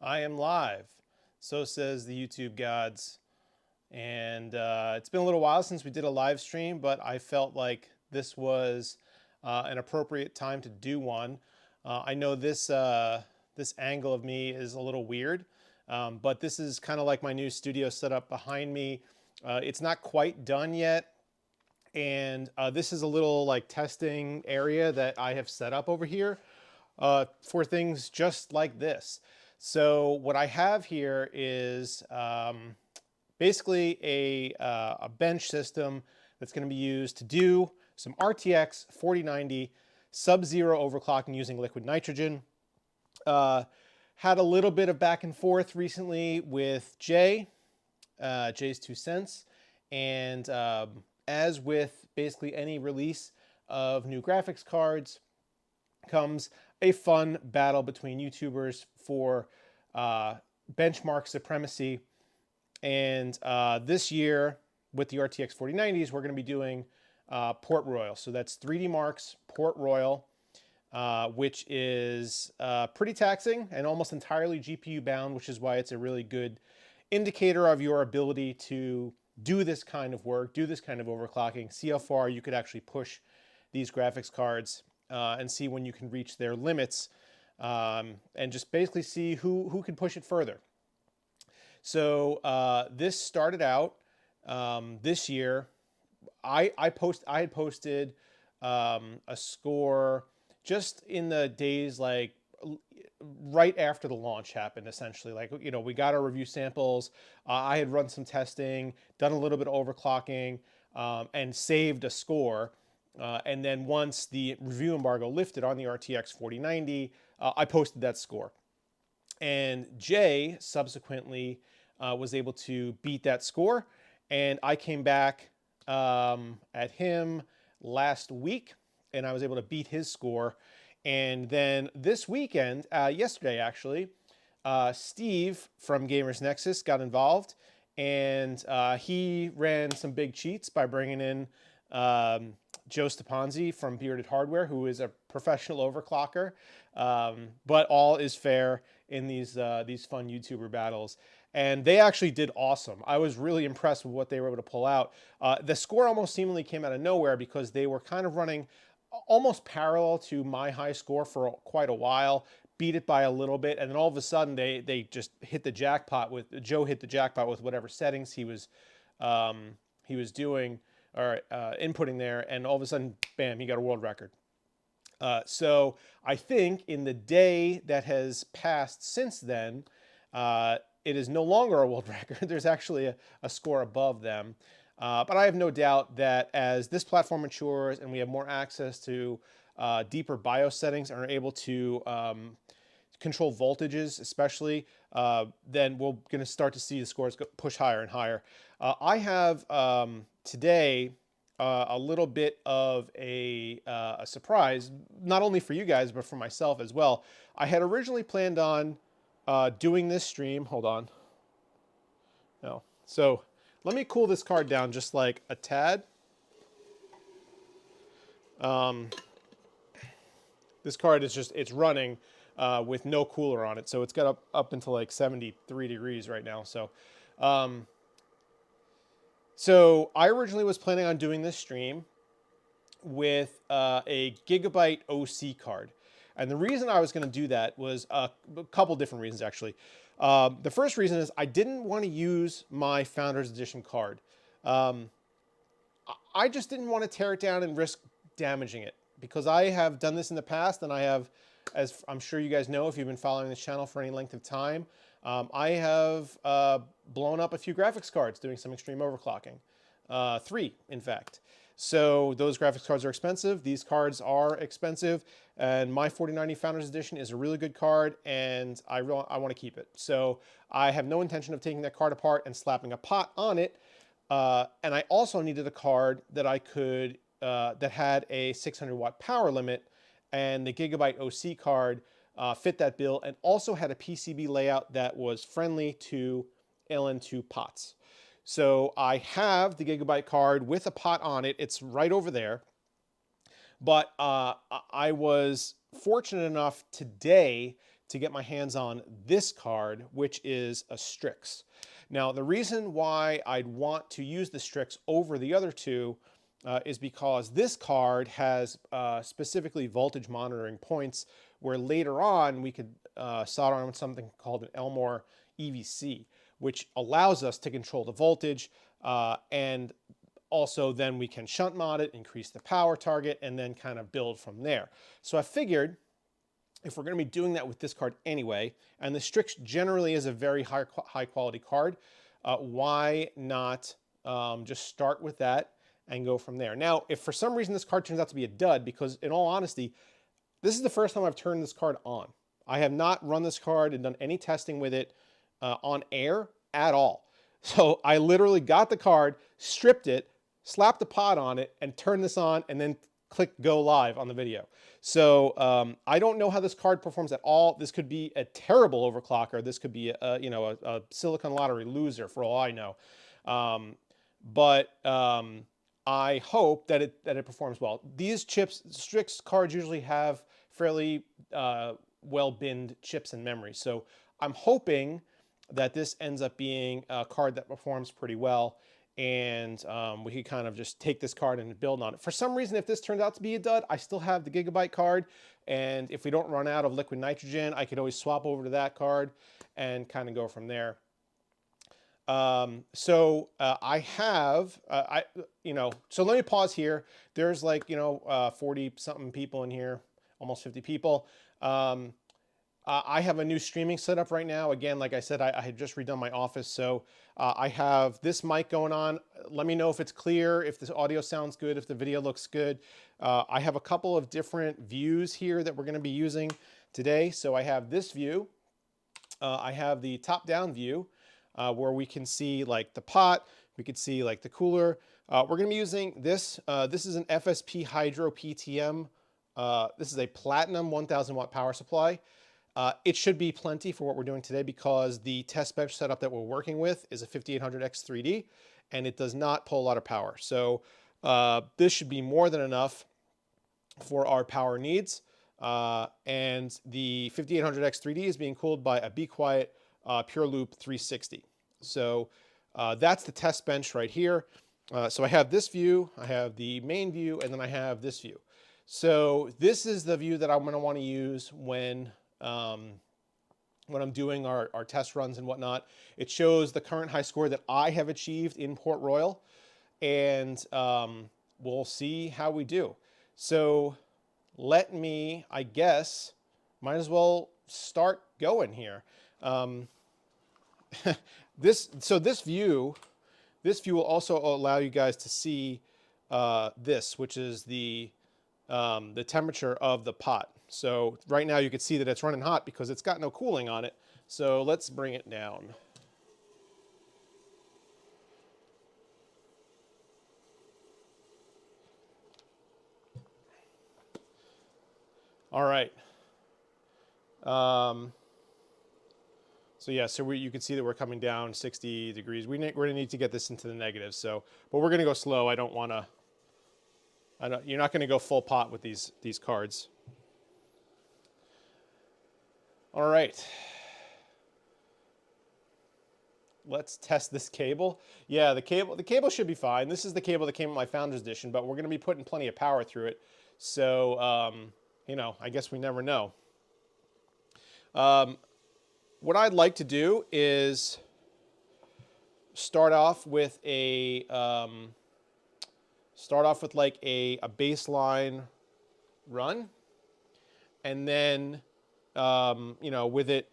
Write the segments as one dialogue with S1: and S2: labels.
S1: I am live. So says the YouTube gods. And it's been a little while since we did a live stream, but I felt like this was an appropriate time to do one. I know this angle of me is a little weird, but this is kind of like my new studio setup behind me. It's not quite done yet. And this is a little like testing area that I have set up over here for things just like this. So what I have here is basically a bench system that's going to be used to do some RTX 4090 sub-zero overclocking using liquid nitrogen. Had a little bit of back and forth recently with Jay's 2 cents, and as with basically any release of new graphics cards comes a fun battle between YouTubers for benchmark supremacy. And this year with the RTX 4090s, we're going to be doing Port Royal. So that's 3D Mark's Port Royal, which is pretty taxing and almost entirely GPU bound, which is why it's a really good indicator of your ability to do this kind of work, do this kind of overclocking, see how far you could actually push these graphics cards and see when you can reach their limits, and just basically see who can push it further. So this started out this year. I had posted a score just in the days like right after the launch happened, essentially. Like, you know, we got our review samples. I had run some testing, done a little bit of overclocking, and saved a score. And then once the review embargo lifted on the RTX 4090, I posted that score. And Jay subsequently was able to beat that score. And I came back at him last week, and I was able to beat his score. And then this weekend, yesterday actually, Steve from Nexus got involved, and he ran some big cheats by bringing in Joe Stepanzi from Bearded Hardware, who is a professional overclocker. But all is fair in these fun YouTuber battles. And they actually did awesome. I was really impressed with what they were able to pull out. The score almost seemingly came out of nowhere because they were kind of running almost parallel to my high score for quite a while, beat it by a little bit, and then all of a sudden they just hit the jackpot with, Joe hit the jackpot with whatever settings he was doing or inputting there, and all of a sudden, bam, he got a world record. So I think in the day that has passed since then, it is no longer a world record. There's actually a score above them. But I have no doubt that as this platform matures and we have more access to deeper BIOS settings and are able to control voltages especially, then we're going to start to see the scores push higher and higher. I have today a little bit of a surprise, not only for you guys, but for myself as well. I had originally planned on doing this stream. Hold on. No. So let me cool this card down just like a tad. This card is just, it's running with no cooler on it. So it's got up until like 73 degrees right now. So, so I originally was planning on doing this stream with a Gigabyte OC card. And the reason I was going to do that was a couple different reasons, actually. The first reason is I didn't want to use my Founders Edition card. I just didn't want to tear it down and risk damaging it, because I have done this in the past, and I have, as I'm sure you guys know if you've been following this channel for any length of time, I have blown up a few graphics cards doing some extreme overclocking. 3, in fact. So those graphics cards are expensive. These cards are expensive, and my 4090 Founders Edition is a really good card, and I want to keep it. So I have no intention of taking that card apart and slapping a pot on it. And I also needed a card that I could that had a 600 watt power limit, and the Gigabyte OC card fit that bill, and also had a PCB layout that was friendly to LN2 pots. So I have the Gigabyte card with a pot on it. It's right over there. But I was fortunate enough today to get my hands on this card, which is a Strix. Now, the reason why I'd want to use the Strix over the other two is because this card has specifically voltage monitoring points, where later on we could solder on something called an Elmore EVC, which allows us to control the voltage, and also then we can shunt mod it, increase the power target, and then kind of build from there. So I figured if we're going to be doing that with this card anyway, and the Strix generally is a very high quality card, why not just start with that and go from there. Now, if for some reason this card turns out to be a dud, because in all honesty, this is the first time I've turned this card on. I have not run this card and done any testing with it on air at all. So I literally got the card, stripped it, slapped the pot on it, and turned this on, and then click go live on the video. So I don't know how this card performs at all. This could be a terrible overclocker. This could be a Silicon Lottery loser for all I know. But I hope that it performs well. These chips, Strix cards usually have fairly well binned chips and memory. So I'm hoping that this ends up being a card that performs pretty well, and we can kind of just take this card and build on it. For some reason, if this turns out to be a dud, I still have the Gigabyte card, and if we don't run out of liquid nitrogen, I could always swap over to that card and kind of go from there. I have, so let me pause here. There's like, 40 something people in here, almost 50 people. I have a new streaming setup right now. Again, like I said, I had just redone my office. So I have this mic going on. Let me know if it's clear, if the audio sounds good, if the video looks good. I have a couple of different views here that we're going to be using today. So I have this view. I have the top-down view where we can see like the pot. We could see like the cooler. We're going to be using this. This is an FSP Hydro PTM. This is a platinum 1000 watt power supply. It should be plenty for what we're doing today, because the test bench setup that we're working with is a 5800X 3D, and it does not pull a lot of power. So this should be more than enough for our power needs. And the 5800X 3D is being cooled by a Be Quiet Pure Loop 360. So that's the test bench right here. So I have this view, I have the main view, and then I have this view. So this is the view that I'm going to want to use when I'm doing our test runs and whatnot. It shows the current high score that I have achieved in Port Royal, and we'll see how we do. So let me, I guess, might as well start going here. This view will also allow you guys to see this, which is the temperature of the pot. So right now you can see that it's running hot because it's got no cooling on it. So let's bring it down. All right. So yeah, so you can see that we're coming down 60 degrees. We're gonna need to get this into the negatives. So, but we're gonna go slow. I don't wanna, you're not gonna go full pot with these cards. All right. Let's test this cable. Yeah, the cable should be fine. This is the cable that came in my Founders Edition, but we're gonna be putting plenty of power through it. So, I guess we never know. What I'd like to do is start off with like a baseline run, and then with it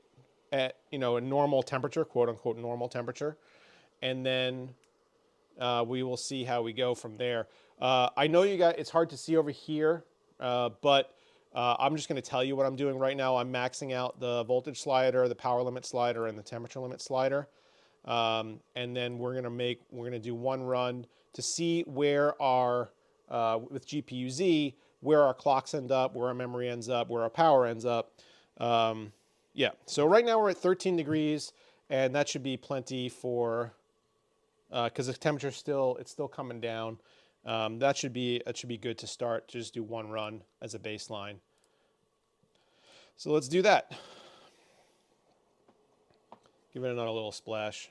S1: at a normal temperature, quote unquote normal temperature, and then we will see how we go from there. I know you guys, it's hard to see over here, but I'm just going to tell you what I'm doing right now. I'm maxing out the voltage slider, the power limit slider, and the temperature limit slider. And then we're going to do one run to see where our, with GPU-Z, where our clocks end up, where our memory ends up, where our power ends up. Yeah, so right now we're at 13 degrees, and that should be plenty for, because the temperature's still coming down. That should be good to start. Just do one run as a baseline. So let's do that. Give it another little splash.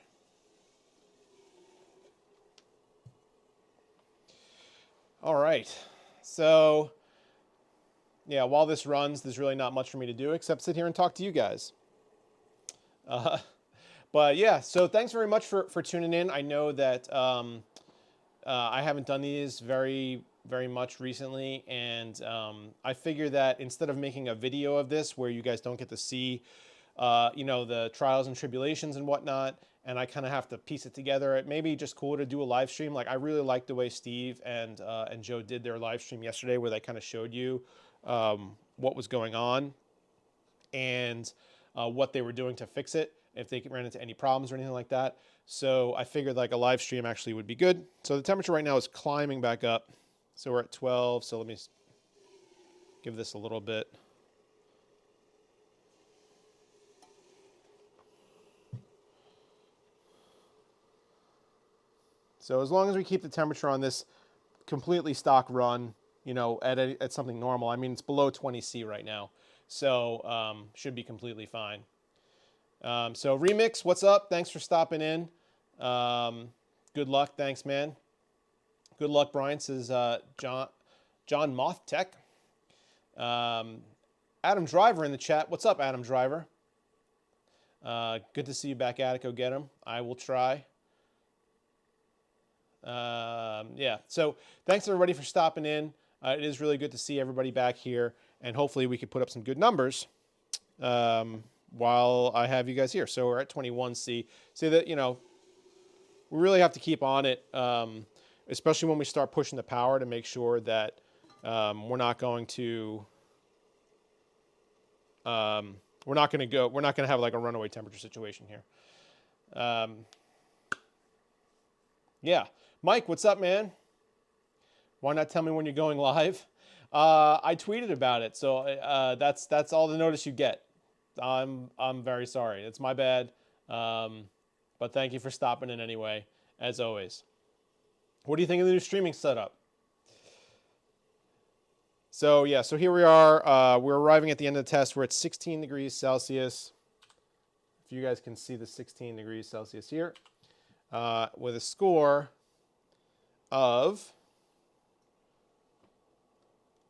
S1: All right. So, yeah, while this runs, there's really not much for me to do except sit here and talk to you guys. But yeah, so thanks very much for tuning in. I know that I haven't done these very much recently, and I figure that instead of making a video of this where you guys don't get to see, you know, the trials and tribulations and whatnot, and I kind of have to piece it together, it may be just cool to do a live stream. Like, I really like the way Steve and Joe did their live stream yesterday, where they kind of showed you what was going on and what they were doing to fix it, if they ran into any problems or anything like that. So I figured like a live stream actually would be good. So the temperature right now is climbing back up. So we're at 12. So let me give this a little bit. So as long as we keep the temperature on this completely stock run, you know, at something normal. I mean, it's below 20 C right now. So should be completely fine. So Remix, what's up? Thanks for stopping in. Good luck. Thanks, man. Good luck, Brian, says John Moth Tech. Adam Driver in the chat. What's up, Adam Driver? Good to see you back at it. Go get him. I will try. Yeah, so thanks everybody for stopping in. It is really good to see everybody back here, and hopefully we could put up some good numbers while I have you guys here. So we're at 21C. See that, you know, we really have to keep on it, especially when we start pushing the power, to make sure that we're not going to have like a runaway temperature situation here. Yeah. Mike, what's up, man? Why not tell me when you're going live? I tweeted about it, so that's all the notice you get. I'm very sorry. It's my bad. But thank you for stopping in anyway, as always. What do you think of the new streaming setup? So yeah, so here we are. We're arriving at the end of the test. We're at 16 degrees Celsius. If you guys can see the 16 degrees Celsius here, with a score of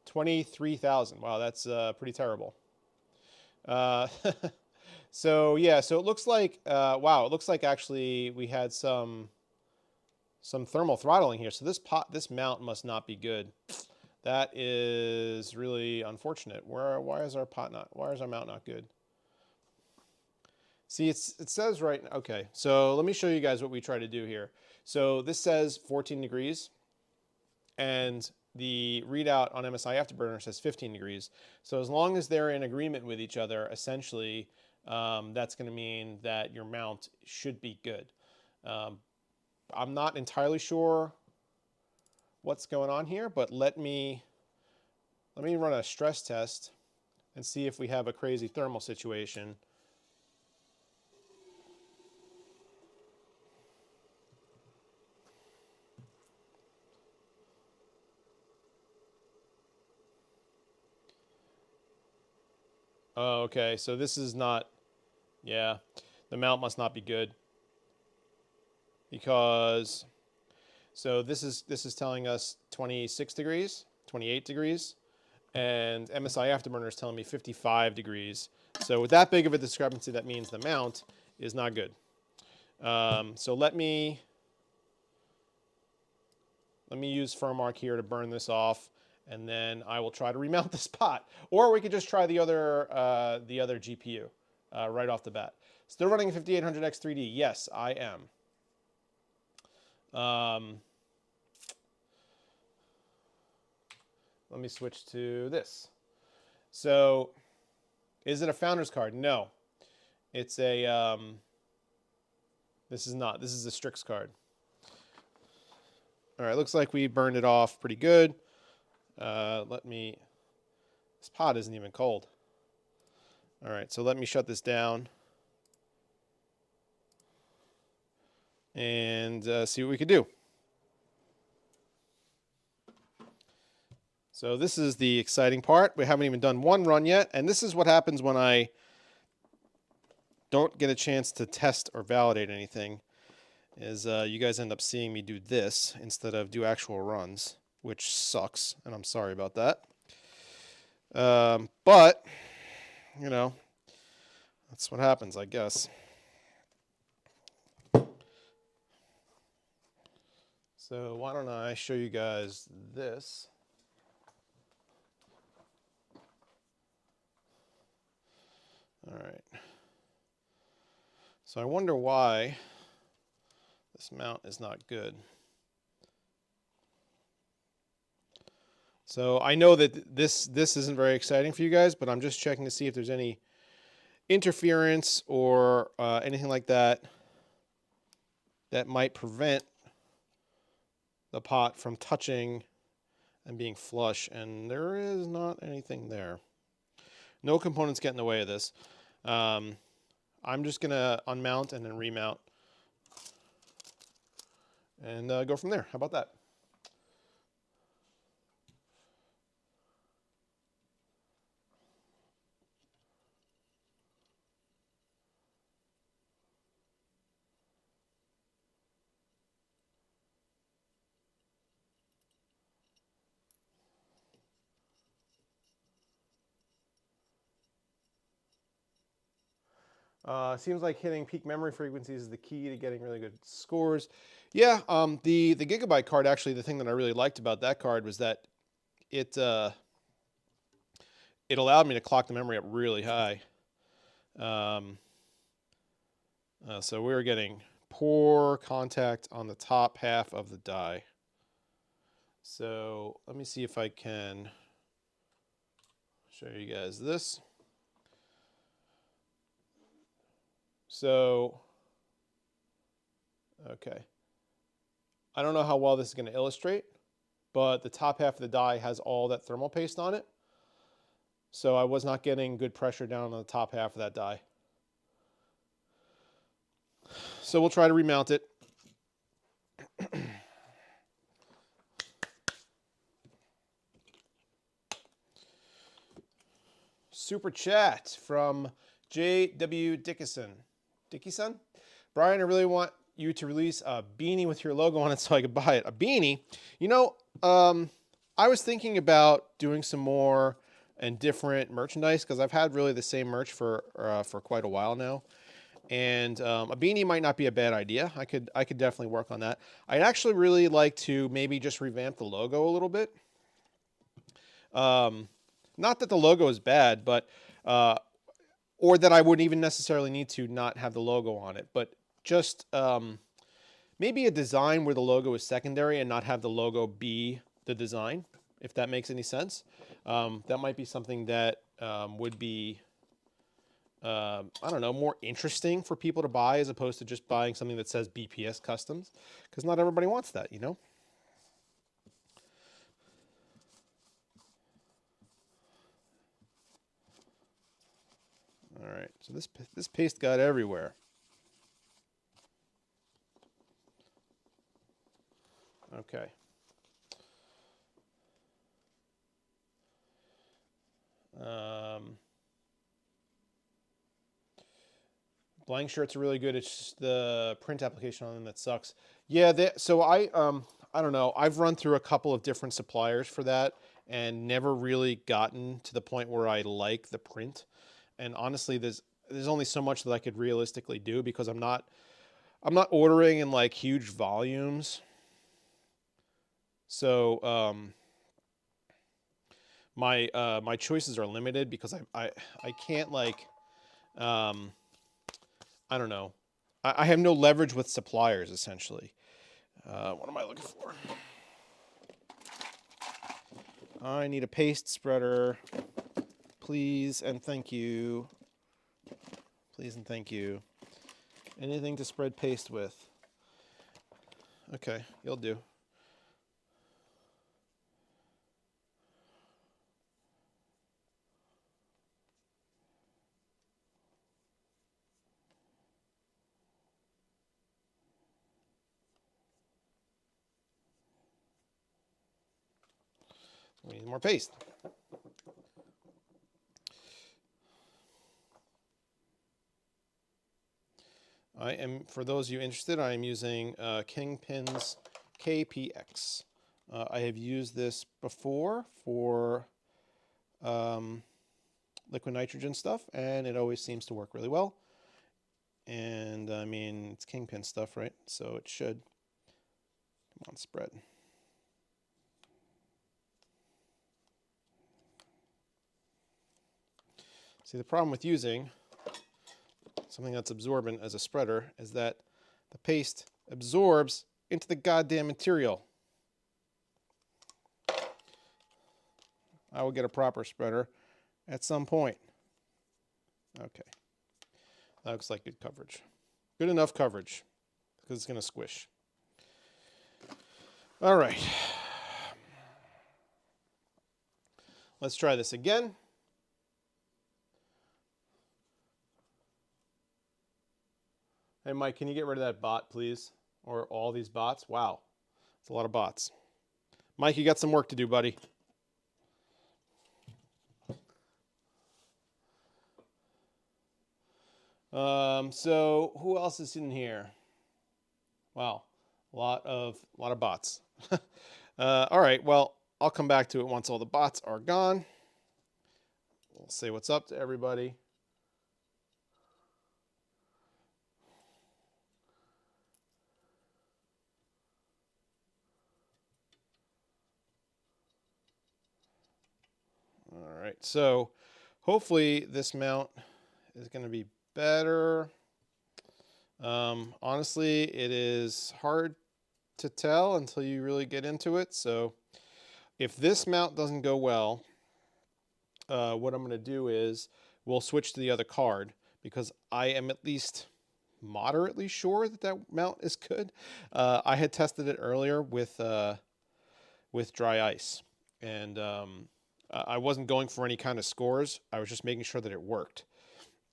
S1: 23,000. Wow, that's pretty terrible. So yeah, so it looks like wow, it looks like actually we had some thermal throttling here. So this mount must not be good. That is really unfortunate. Why is our mount not good? See, it says right, okay, so let me show you guys what we try to do here. So this says 14 degrees, and the readout on MSI Afterburner says 15 degrees. So as long as they're in agreement with each other, essentially, that's going to mean that your mount should be good. I'm not entirely sure what's going on here, but let me run a stress test and see if we have a crazy thermal situation. Oh, okay, so this is not, yeah, the mount must not be good, because, so this is telling us 26 degrees, 28 degrees, and MSI Afterburner is telling me 55 degrees. So with that big of a discrepancy, that means the mount is not good. So let me use Firmark here to burn this off, and then I will try to remount this pot. Or we could just try the other GPU right off the bat. Still running a 5800X3D? Yes, I am. Let me switch to this. So, is it a Founders card? No. It's a, this is not. This is a Strix card. All right, looks like we burned it off pretty good. This pot isn't even cold. All right, so let me shut this down and see what we could do. So this is the exciting part. We haven't even done one run yet, and this is what happens when I don't get a chance to test or validate anything is you guys end up seeing me do this instead of do actual runs, which sucks, and I'm sorry about that. But, you know, that's what happens, I guess. So why don't I show you guys this. All right. So I wonder why this mount is not good. So I know that this isn't very exciting for you guys, but I'm just checking to see if there's any interference or anything like that that might prevent the pot from touching and being flush, and there is not anything there. No components get in the way of this. I'm just gonna unmount and then remount and go from there. How about that? Seems like hitting peak memory frequencies is the key to getting really good scores. Yeah, the Gigabyte card, actually, the thing that I really liked about that card was that it allowed me to clock the memory up really high. So we were getting poor contact on the top half of the die. So let me see if I can show you guys this. So, okay. I don't know how well this is going to illustrate, but the top half of the die has all that thermal paste on it. So I was not getting good pressure down on the top half of that die. So we'll try to remount it. Super chat from J.W. Dickinson. Dickinson? Brian, I really want you to release a beanie with your logo on it so I could buy it. A beanie? You know, I was thinking about doing some more and different merchandise because I've had really the same merch for quite a while now. And a beanie might not be a bad idea. I could definitely work on that. I'd actually really like to maybe just revamp the logo a little bit. Not that the logo is bad, but or that I wouldn't even necessarily need to not have the logo on it, but just maybe a design where the logo is secondary and not have the logo be the design, if that makes any sense. That might be something that would be, I don't know, more interesting for people to buy as opposed to just buying something that says BPS Customs, because not everybody wants that, you know? All right, so this paste got everywhere. Okay. Blank shirts are really good. It's just the print application on them that sucks. Yeah, so I don't know. I've run through a couple of different suppliers for that and never really gotten to the point where I like the print. And honestly, there's only so much that I could realistically do because I'm not ordering in like huge volumes. So my choices are limited because I can't like I don't know. I have no leverage with suppliers essentially. What am I looking for? I need a paste spreader. Please and thank you. Please and thank you. Anything to spread paste with. Okay, you'll do. We need more paste. for those of you interested, I am using Kingpin's KPX. I have used this before for liquid nitrogen stuff, and it always seems to work really well. And I mean, it's Kingpin stuff, right? So it should. Come on, spread. See, the problem with using something that's absorbent as a spreader is that the paste absorbs into the goddamn material. I will get a proper spreader at some point. Okay. That looks like good coverage. Good enough coverage because it's going to squish. All right. Let's try this again. Hey, Mike, can you get rid of that bot, please? Or all these bots? Wow. It's a lot of bots. Mike, you got some work to do, buddy. So who else is in here? Wow, a lot of bots. All right, well, I'll come back to it once all the bots are gone. We'll say what's up to everybody. All right, so hopefully this mount is going to be better. Honestly, it is hard to tell until you really get into it. So if this mount doesn't go well, what I'm going to do is we'll switch to the other card because I am at least moderately sure that that mount is good. I had tested it earlier with dry ice, and I wasn't going for any kind of scores. I was just making sure that it worked,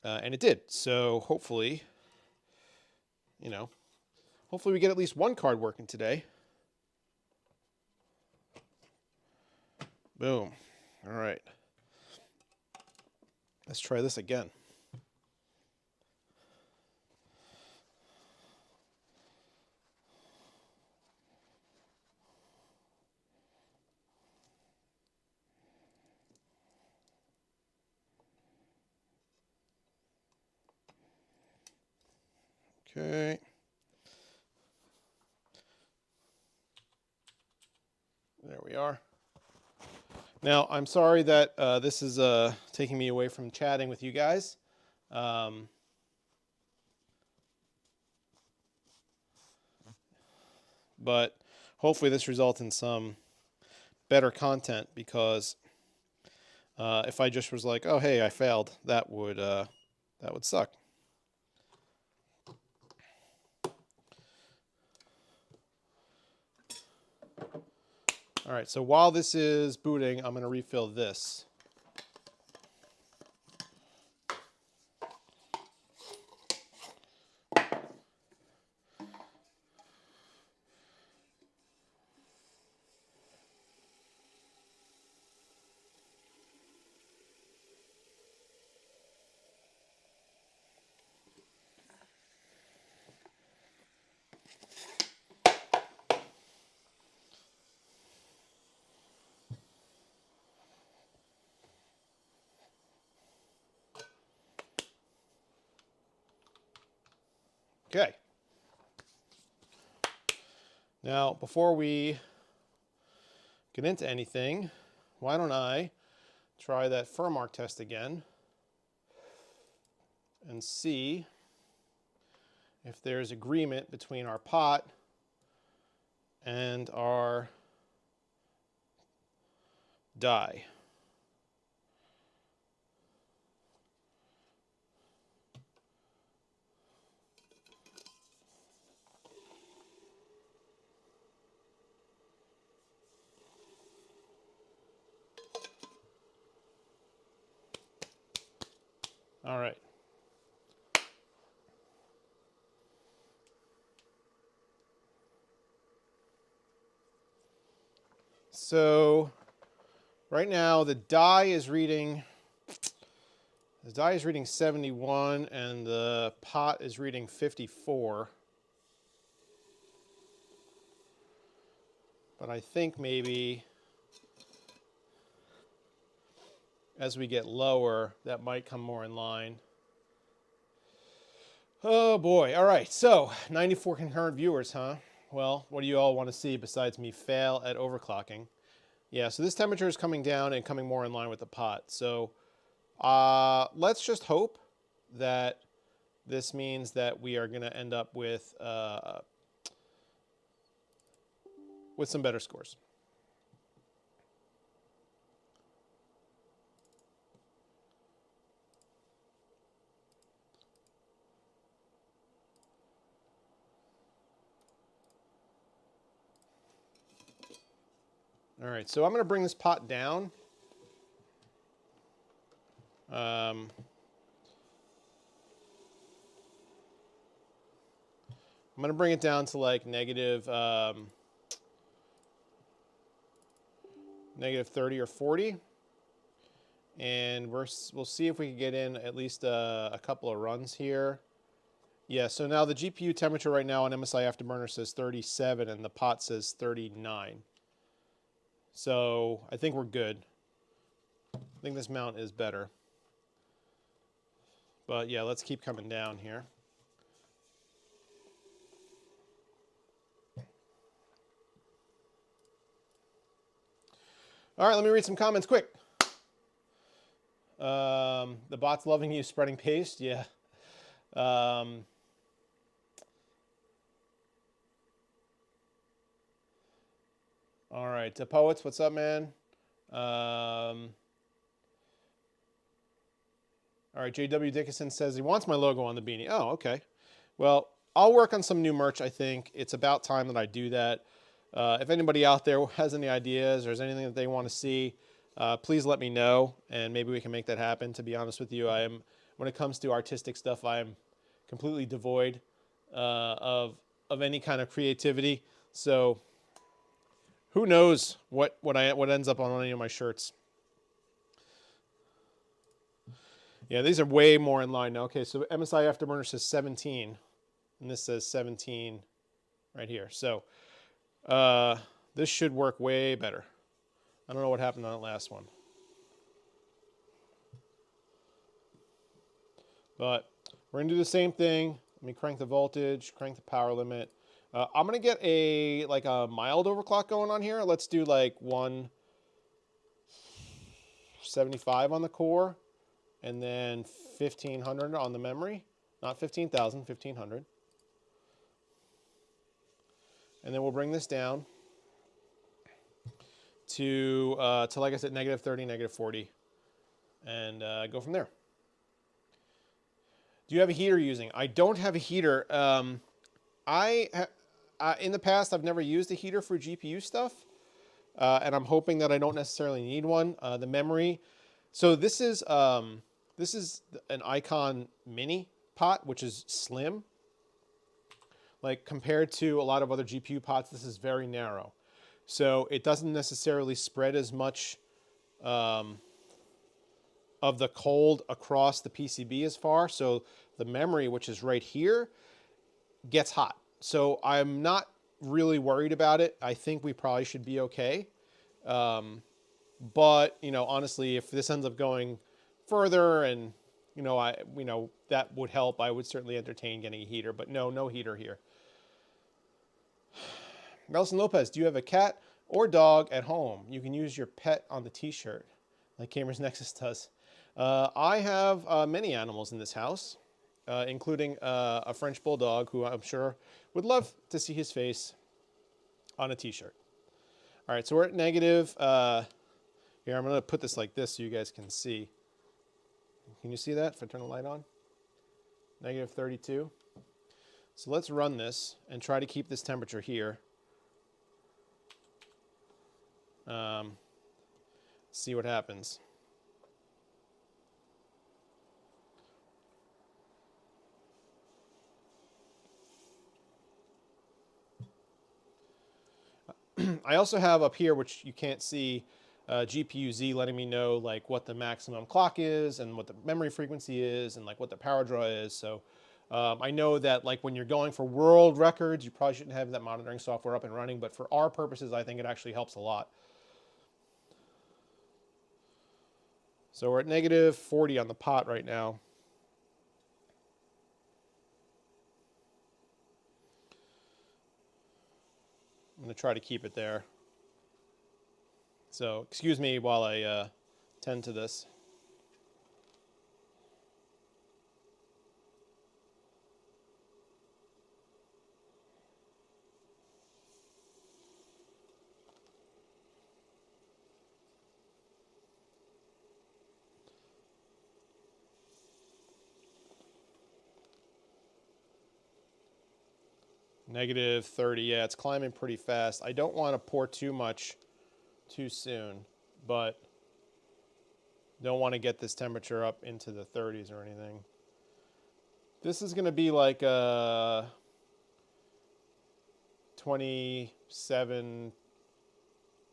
S1: and it did. So hopefully, you know, hopefully we get at least one card working today. Boom. All right. Let's try this again. Okay. There we are. Now, I'm sorry that this is taking me away from chatting with you guys. But hopefully this results in some better content, because if I just was like, oh, hey, I failed, that would suck. All right, so while this is booting, I'm going to refill this. Okay. Now, before we get into anything, why don't I try that Furmark test again and see if there's agreement between our pot and our die. All right. So right now the die is reading The die is reading 71 and the pot is reading 54. But I think maybe as we get lower, that might come more in line. Oh boy. All right. So 94 concurrent viewers, huh? Well, what do you all want to see besides me fail at overclocking? Yeah, so this temperature is coming down and coming more in line with the pot. So let's just hope that this means that we are going to end up with some better scores. All right, so I'm going to bring this pot down. I'm going to bring it down to like negative 30 or 40. And we'll see if we can get in at least a couple of runs here. Yeah, so now the GPU temperature right now on MSI Afterburner says 37 and the pot says 39. So I think we're good. I think this mount is better. But yeah, let's keep coming down here. All right, let me read some comments quick. The bot's loving you spreading paste. Yeah. All right, Poets, what's up, man? All right, JW Dickinson says he wants my logo on the beanie. Oh, okay. Well, I'll work on some new merch, I think. It's about time that I do that. If anybody out there has any ideas or has anything that they want to see, please let me know, and maybe we can make that happen. To be honest with you, when it comes to artistic stuff, I am completely devoid of any kind of creativity. So who knows what ends up on any of my shirts. Yeah, these are way more in line now. Okay, so MSI Afterburner says 17, and this says 17 right here. So this should work way better. I don't know what happened on that last one. But we're going to do the same thing. Let me crank the voltage, crank the power limit. I'm going to get a mild overclock going on here. Let's do like 175 on the core and then 1500 on the memory. Not 15,000, 1500. And then we'll bring this down to like I said, negative 30, negative 40, and go from there. Do you have a heater using? I don't have a heater. In the past, I've never used a heater for GPU stuff, and I'm hoping that I don't necessarily need one. The memory. So this is an Icon Mini pot, which is slim. Like compared to a lot of other GPU pots, this is very narrow. So it doesn't necessarily spread as much of the cold across the PCB as far. So the memory, which is right here, gets hot. So I'm not really worried about it. I think we probably should be okay. But, you know, honestly, if this ends up going further and, that would help, I would certainly entertain getting a heater. But no heater here. Nelson Lopez, do you have a cat or dog at home? You can use your pet on the t-shirt, like Gamers Nexus does. I have many animals in this house, including a French bulldog who I'm sure would love to see his face on a t-shirt. All right, so we're at negative. Here, I'm going to put this like this so you guys can see. Can you see that if I turn the light on? Negative 32. So let's run this and try to keep this temperature here. See what happens. I also have up here, which you can't see, GPU Z letting me know like what the maximum clock is and what the memory frequency is and like what the power draw is. So I know that like when you're going for world records, you probably shouldn't have that monitoring software up and running, but for our purposes, I think it actually helps a lot. So we're at negative 40 on the pot right now. I'm going to try to keep it there. So excuse me while I tend to this. Negative 30, yeah, it's climbing pretty fast. I don't want to pour too much too soon, but don't want to get this temperature up into the 30s or anything. This is going to be like a 27,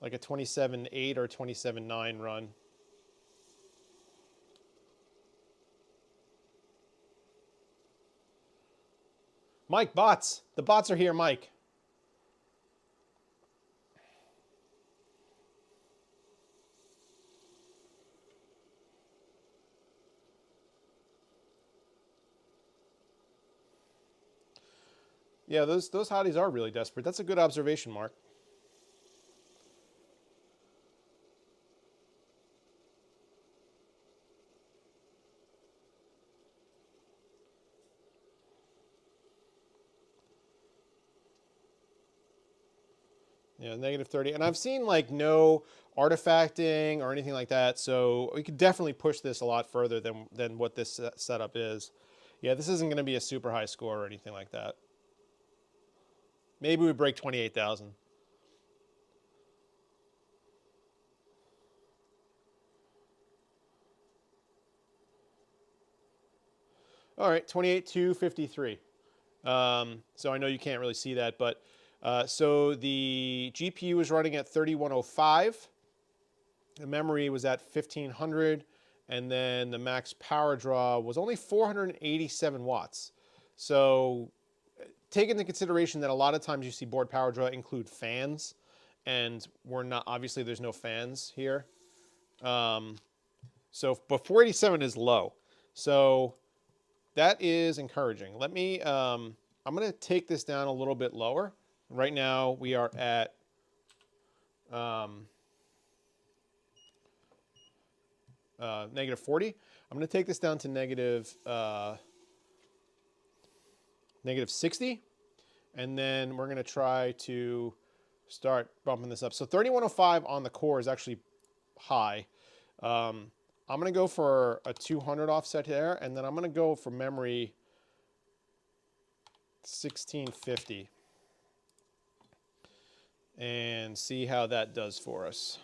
S1: like a 27.8 or 27.9 run. Mike, bots. The bots are here, Mike. Yeah, those hotties are really desperate. That's a good observation, Mark. Yeah, negative 30. And I've seen like no artifacting or anything like that, so we could definitely push this a lot further than what this setup is. Yeah, this isn't going to be a super high score or anything like that. Maybe we break 28,000. All right, 28,253. So I know you can't really see that, but so the GPU was running at 3105. The memory was at 1500, and then the max power draw was only 487 watts. So take into consideration that a lot of times you see board power draw include fans, and we're not, obviously there's no fans here. So, but 487 is low. So that is encouraging. Let me, I'm going to take this down a little bit lower. Right now we are at negative 40. I'm going to take this down to negative 60. And then we're going to try to start bumping this up. So 3105 on the core is actually high. I'm going to go for a 200 offset there, and then I'm going to go for memory 1650 and see how that does for us.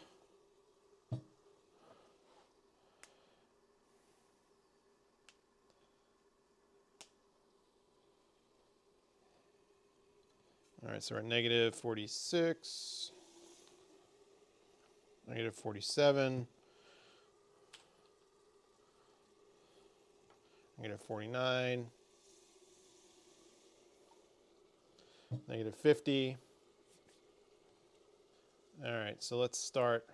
S1: All right, so we're at negative 46, negative 47, negative 49, negative 50. All right, so let's start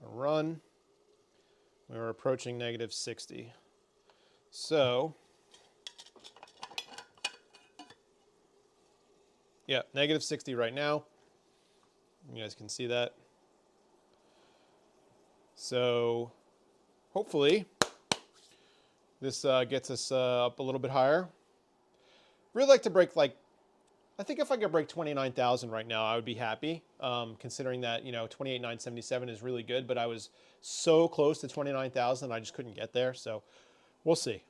S1: a run. We were approaching negative 60. So, yeah, negative 60 right now. You guys can see that. So, hopefully, this gets us up a little bit higher. Really like to break, like, I think if I could break 29,000 right now, I would be happy, considering that, you know, 28,977 is really good, but I was so close to 29,000, I just couldn't get there, so we'll see.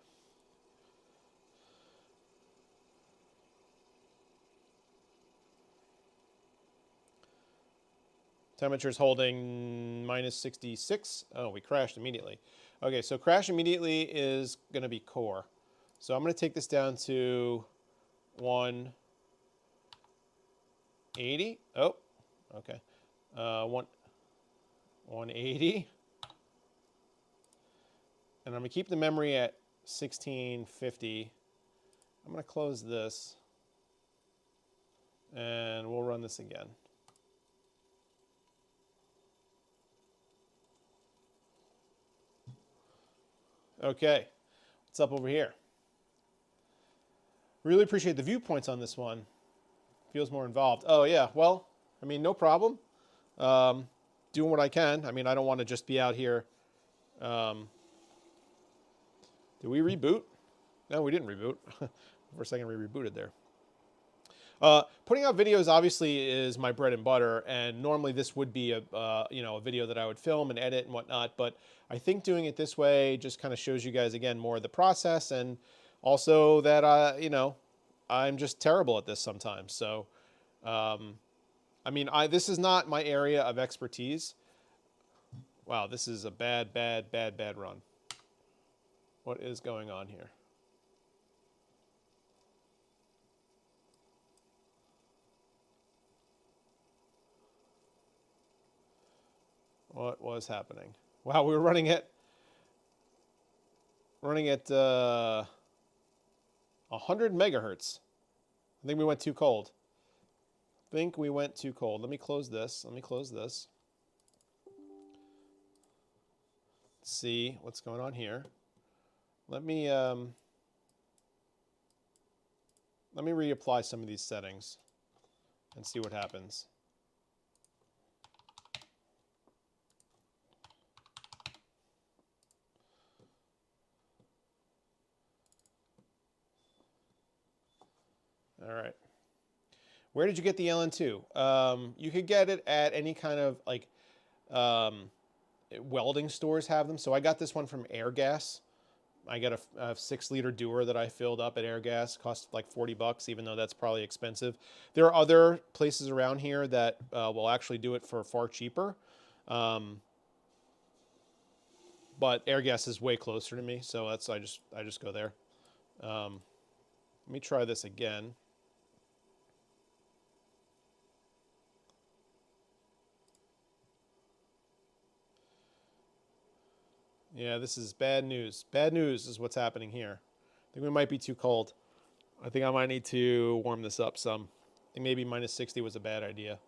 S1: Temperature's holding minus 66. Oh, we crashed immediately. Okay, so crash immediately is going to be core. So I'm going to take this down to 180. Oh, okay. 180. And I'm going to keep the memory at 1650. I'm going to close this. And we'll run this again. Okay, what's up over here? Really appreciate the viewpoints on this one. Feels more involved. Oh yeah, well, I mean, no problem. Doing what I can. I mean, I don't want to just be out here. Did we reboot? No, we didn't reboot. For a second, we rebooted there. Putting out videos obviously is my bread and butter, and normally this would be a a video that I would film and edit and whatnot. But I think doing it this way just kind of shows you guys again more of the process, and also that I'm just terrible at this sometimes. So, I mean, this is not my area of expertise. Wow, this is a bad run. What is going on here? What was happening? Wow, we were running at 100 megahertz. I think we went too cold. Let me close this. Let's see what's going on here. Let me reapply some of these settings and see what happens. All right. Where did you get the LN2? You could get it at any kind of like welding stores have them. So I got this one from Airgas. I got a 6-liter Dewar that I filled up at Airgas. Cost like 40 bucks, even though that's probably expensive. There are other places around here that will actually do it for far cheaper. But Airgas is way closer to me, so that's I just go there. Let me try this again. Yeah, this is bad news. Bad news is what's happening here. I think we might be too cold. I think I might need to warm this up some. I think maybe minus 60 was a bad idea.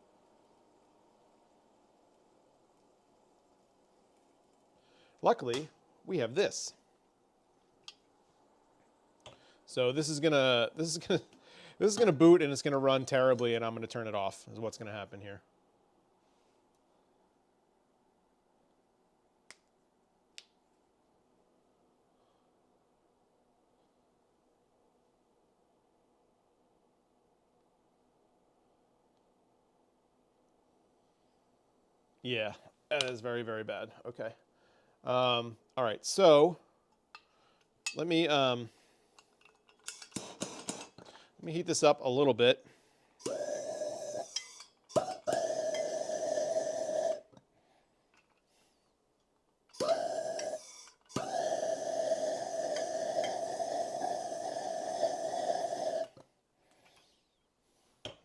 S1: Luckily, we have this. So this is gonna boot, and it's gonna run terribly, and I'm gonna turn it off. Is what's gonna happen here. Yeah, that is very, very bad. Okay. All right, so let me heat this up a little bit.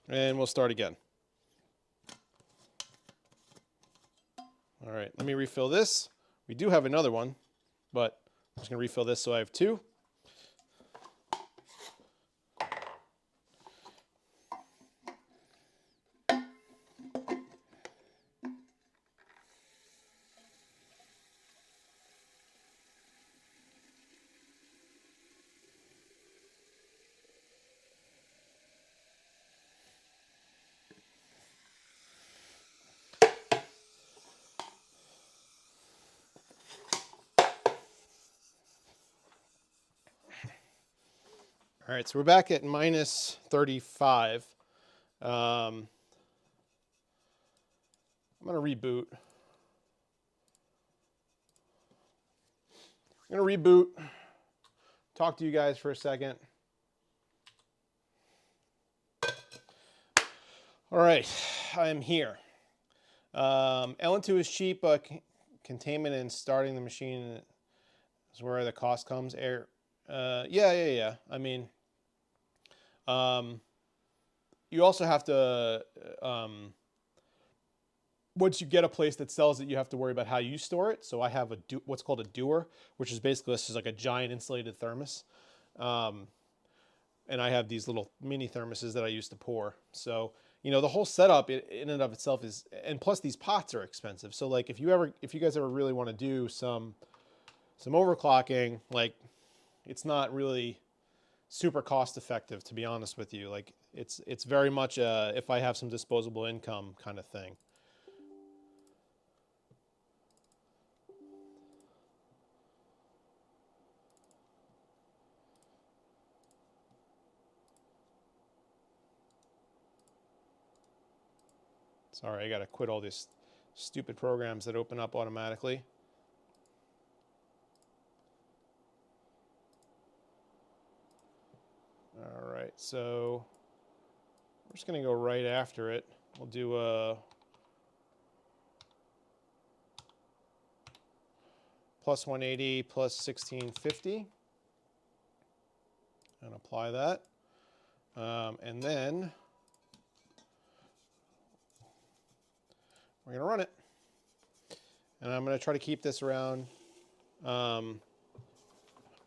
S1: And we'll start again. All right, let me refill this. We do have another one, but I'm just going to refill this so I have 2. All right, so we're back at minus 35. I'm going to reboot. I'm going to reboot, talk to you guys for a second. All right, I'm here. LN2 is cheap, but containment and starting the machine is where the cost comes. Yeah. I mean, you also have to once you get a place that sells it, you have to worry about how you store it. So I have what's called a doer, which is basically this is like a giant insulated thermos. And I have these little mini thermoses that I use to pour. So, you know, the whole setup in and of itself is, and plus these pots are expensive. So like if you guys ever really want to do some overclocking, like it's not really super cost effective, to be honest with you. Like it's very much a, if I have some disposable income kind of thing. Sorry, I gotta quit all these stupid programs that open up automatically. All right, so we're just gonna go right after it. We'll do a plus 180 plus 1650 and apply that. And then we're gonna run it. And I'm gonna try to keep this around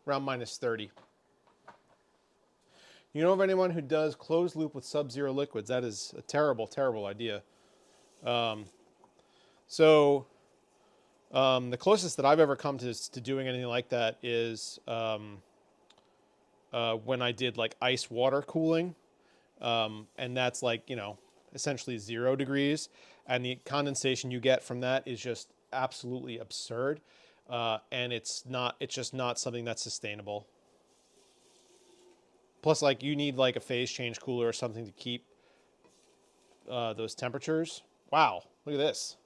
S1: minus 30. You know of anyone who does closed loop with sub-zero liquids? That is a terrible, terrible idea. The closest that I've ever come to doing anything like that is when I did like ice water cooling. And that's like, you know, essentially 0 degrees. And the condensation you get from that is just absolutely absurd. And it's just not something that's sustainable. Plus, like, you need like a phase change cooler or something to keep those temperatures. Wow, look at this.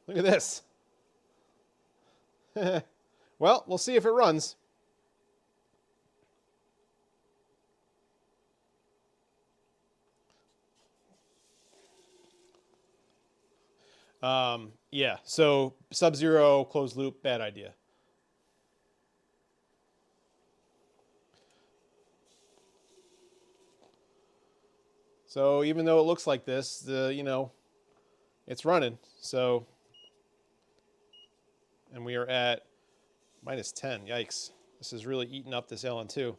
S1: Look at this. Well, we'll see if it runs. Yeah, so sub-zero closed loop, bad idea. So even though it looks like this, you know, it's running. So, and we are at minus 10. Yikes. This is really eating up this LN2.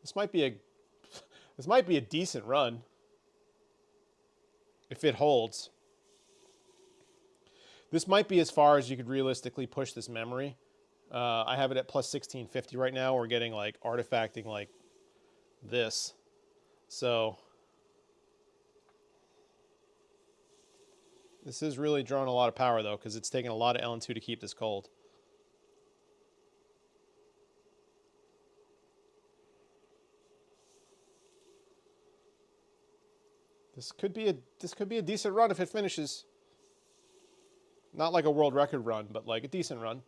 S1: This might be a decent run if it holds. This might be as far as you could realistically push this memory. I have it at plus 1650 right now. We're getting like artifacting like this. So this is really drawing a lot of power though, because it's taking a lot of LN2 to keep this cold. This could be a decent run if it finishes. Not like a world record run, but like a decent run.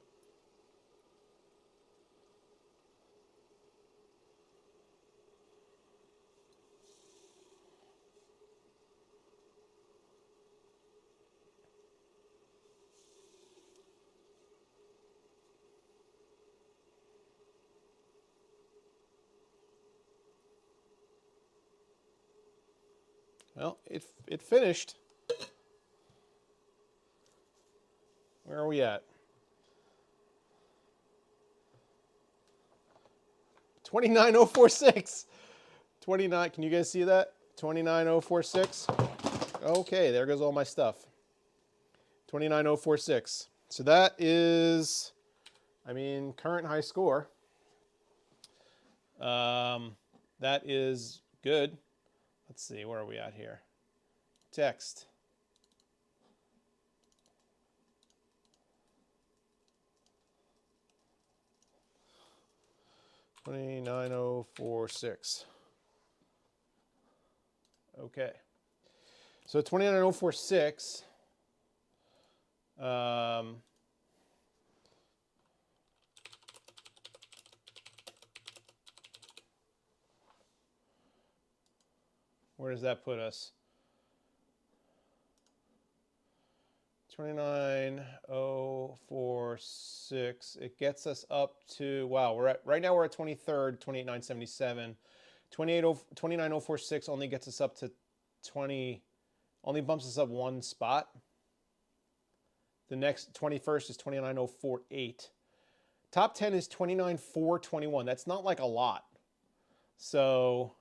S1: Well, it finished. Where are we at? 29046. 29. Can you guys see that? 29046. Okay, there goes all my stuff. 29046. So that is, I mean, current high score. That is good. Let's see, where are we at here? Text. $29,046. Okay. So 29046. Where does that put us? 29046. It gets us up to, wow, right now we're at 23rd, 28,977. 29046 only gets us up to 20, only bumps us up one spot. The next 21st is 29048. Top 10 is 29421. That's not like a lot. So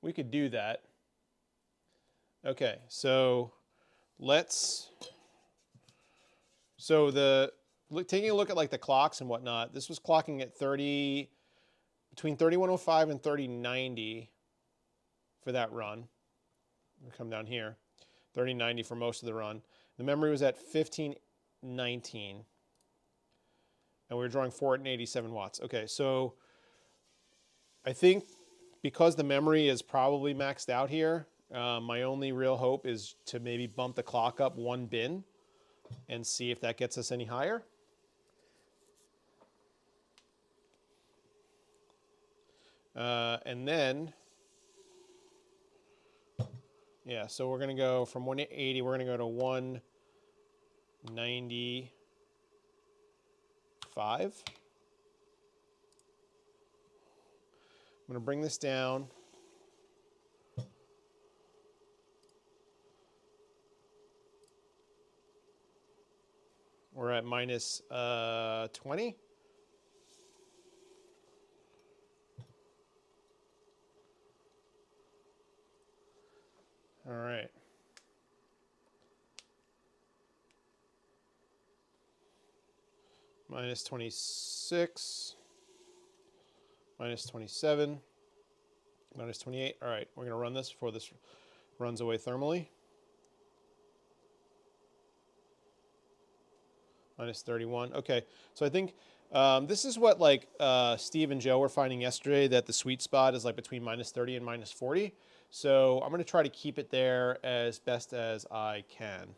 S1: we could do that. Okay, so taking a look at like the clocks and whatnot, this was clocking at between 3105 and 3090 for that run. We'll come down here, 3090 for most of the run. The memory was at 1519, and we were drawing 487 watts. Okay, so I think because the memory is probably maxed out here, my only real hope is to maybe bump the clock up one bin and see if that gets us any higher. And then, yeah, so we're going to go from 180, we're going to go to 195. I'm going to bring this down. We're at minus 20. All right. Minus 26. Minus 27. Minus 28. All right, we're going to run this before this runs away thermally. Minus 31. Okay, so I think this is what like Steve and Joe were finding yesterday, that the sweet spot is like between minus 30 and minus 40. So I'm going to try to keep it there as best as I can.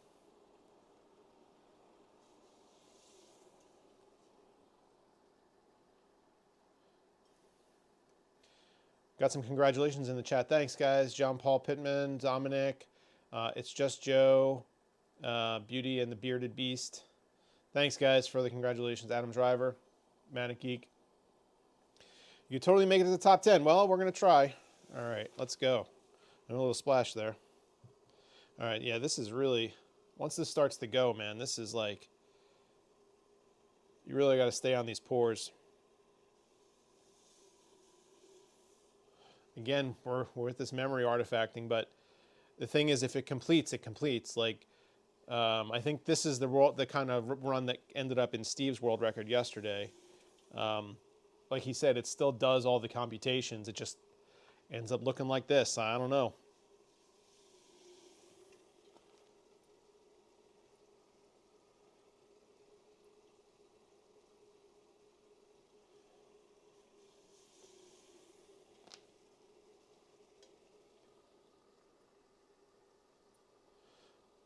S1: Got some congratulations in the chat. Thanks, guys. John Paul Pittman, Dominic, It's Just Joe, Beauty and the Bearded Beast. Thanks, guys, for the congratulations. Adam Driver, Manic Geek. You totally make it to the top 10. Well, we're going to try. All right, let's go. A little splash there. All right, yeah, this is really, once this starts to go, man, this is like, you really got to stay on these pores. Again, we're with this memory artifacting, but the thing is, if it completes, it completes. Like, I think this is the kind of run that ended up in Steve's world record yesterday. Like he said, it still does all the computations. It just ends up looking like this. I don't know.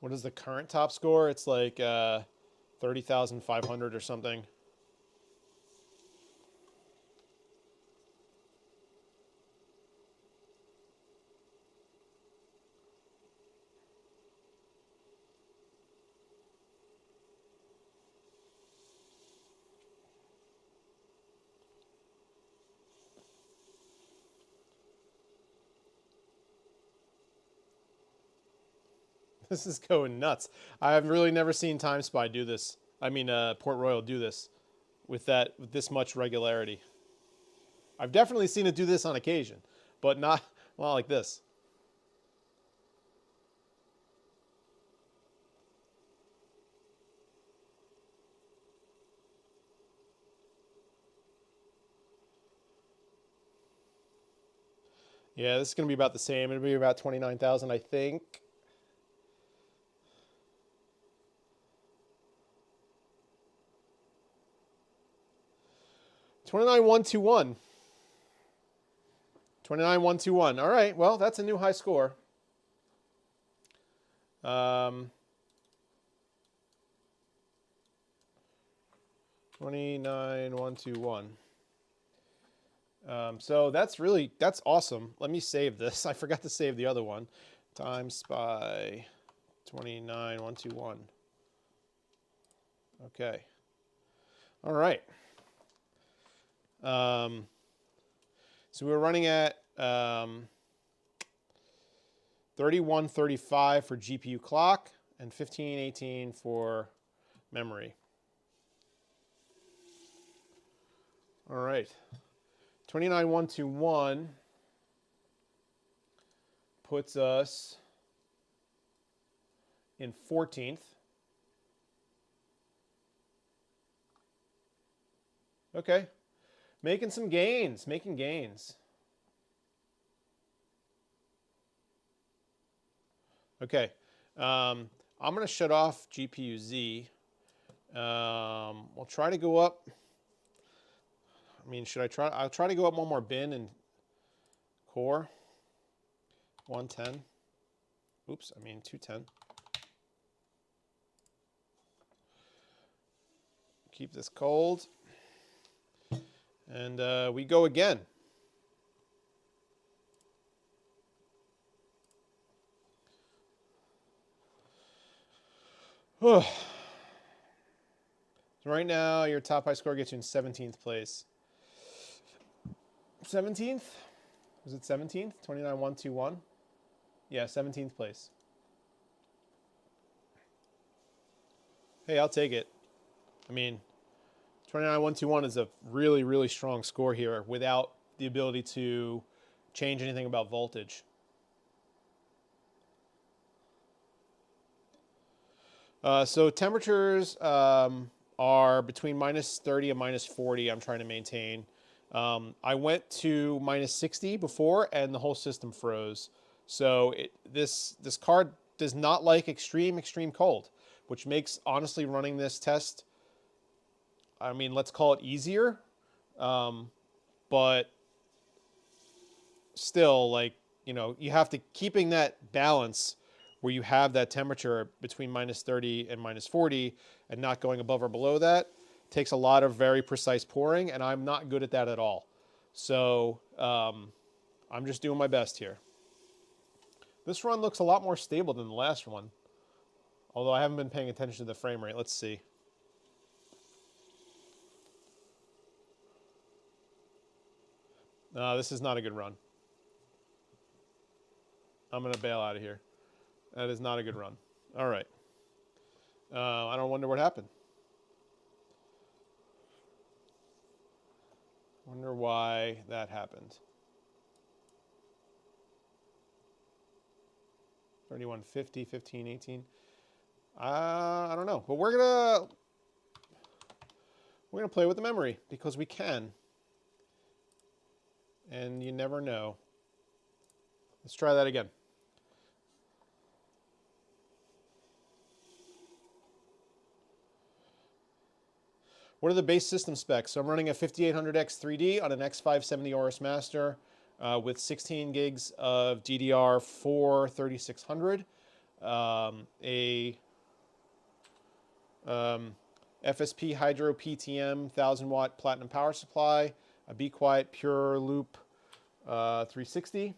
S1: What is the current top score? It's like 30,500 or something. This is going nuts. I've really never seen Time Spy do this. I mean, Port Royal do this with this much regularity. I've definitely seen it do this on occasion, but not like this. Yeah, this is going to be about the same. It'll be about 29,000, I think. $29,121. 29,121. All right. Well, that's a new high score. 29,121. So that's awesome. Let me save this. I forgot to save the other one. Time Spy 29,121. Okay. All right. So we're running at 3135 for GPU clock and 1518 for memory. All right, 29121 puts us in 14th. Okay, making some gains, making gains. Okay, I'm going to shut off GPU Z. We'll try to go up. I mean, should I try? I'll try to go up one more bin and core. 110. Oops, I mean 210. Keep this cold. And we go again. So right now, your top high score gets you in 17th place. 17th? Was it 17th? 29121? Yeah, 17th place. Hey, I'll take it. I mean, 29121 is a really, really strong score here without the ability to change anything about voltage. So temperatures are between -30 and -40. I'm trying to maintain. I went to -60 before, and the whole system froze. So this card does not like extreme cold, which makes honestly running this test, I mean, let's call it easier, but still, like, you know, you have to keeping that balance where you have that temperature between -30 and -40 and not going above or below that takes a lot of very precise pouring, and I'm not good at that at all. So I'm just doing my best here. This run looks a lot more stable than the last one, although I haven't been paying attention to the frame rate. Let's see. This is not a good run. I'm going to bail out of here. That is not a good run. All right. I don't wonder what happened. Wonder why that happened. 3150, 1518. I don't know, but we're gonna play with the memory because we can, and you never know. Let's try that again. What are the base system specs? So I'm running a 5800X 3D on an X570 Aorus Master with 16 gigs of DDR4 3600, a FSP Hydro PTM 1000 watt platinum power supply, a Be Quiet Pure Loop 360,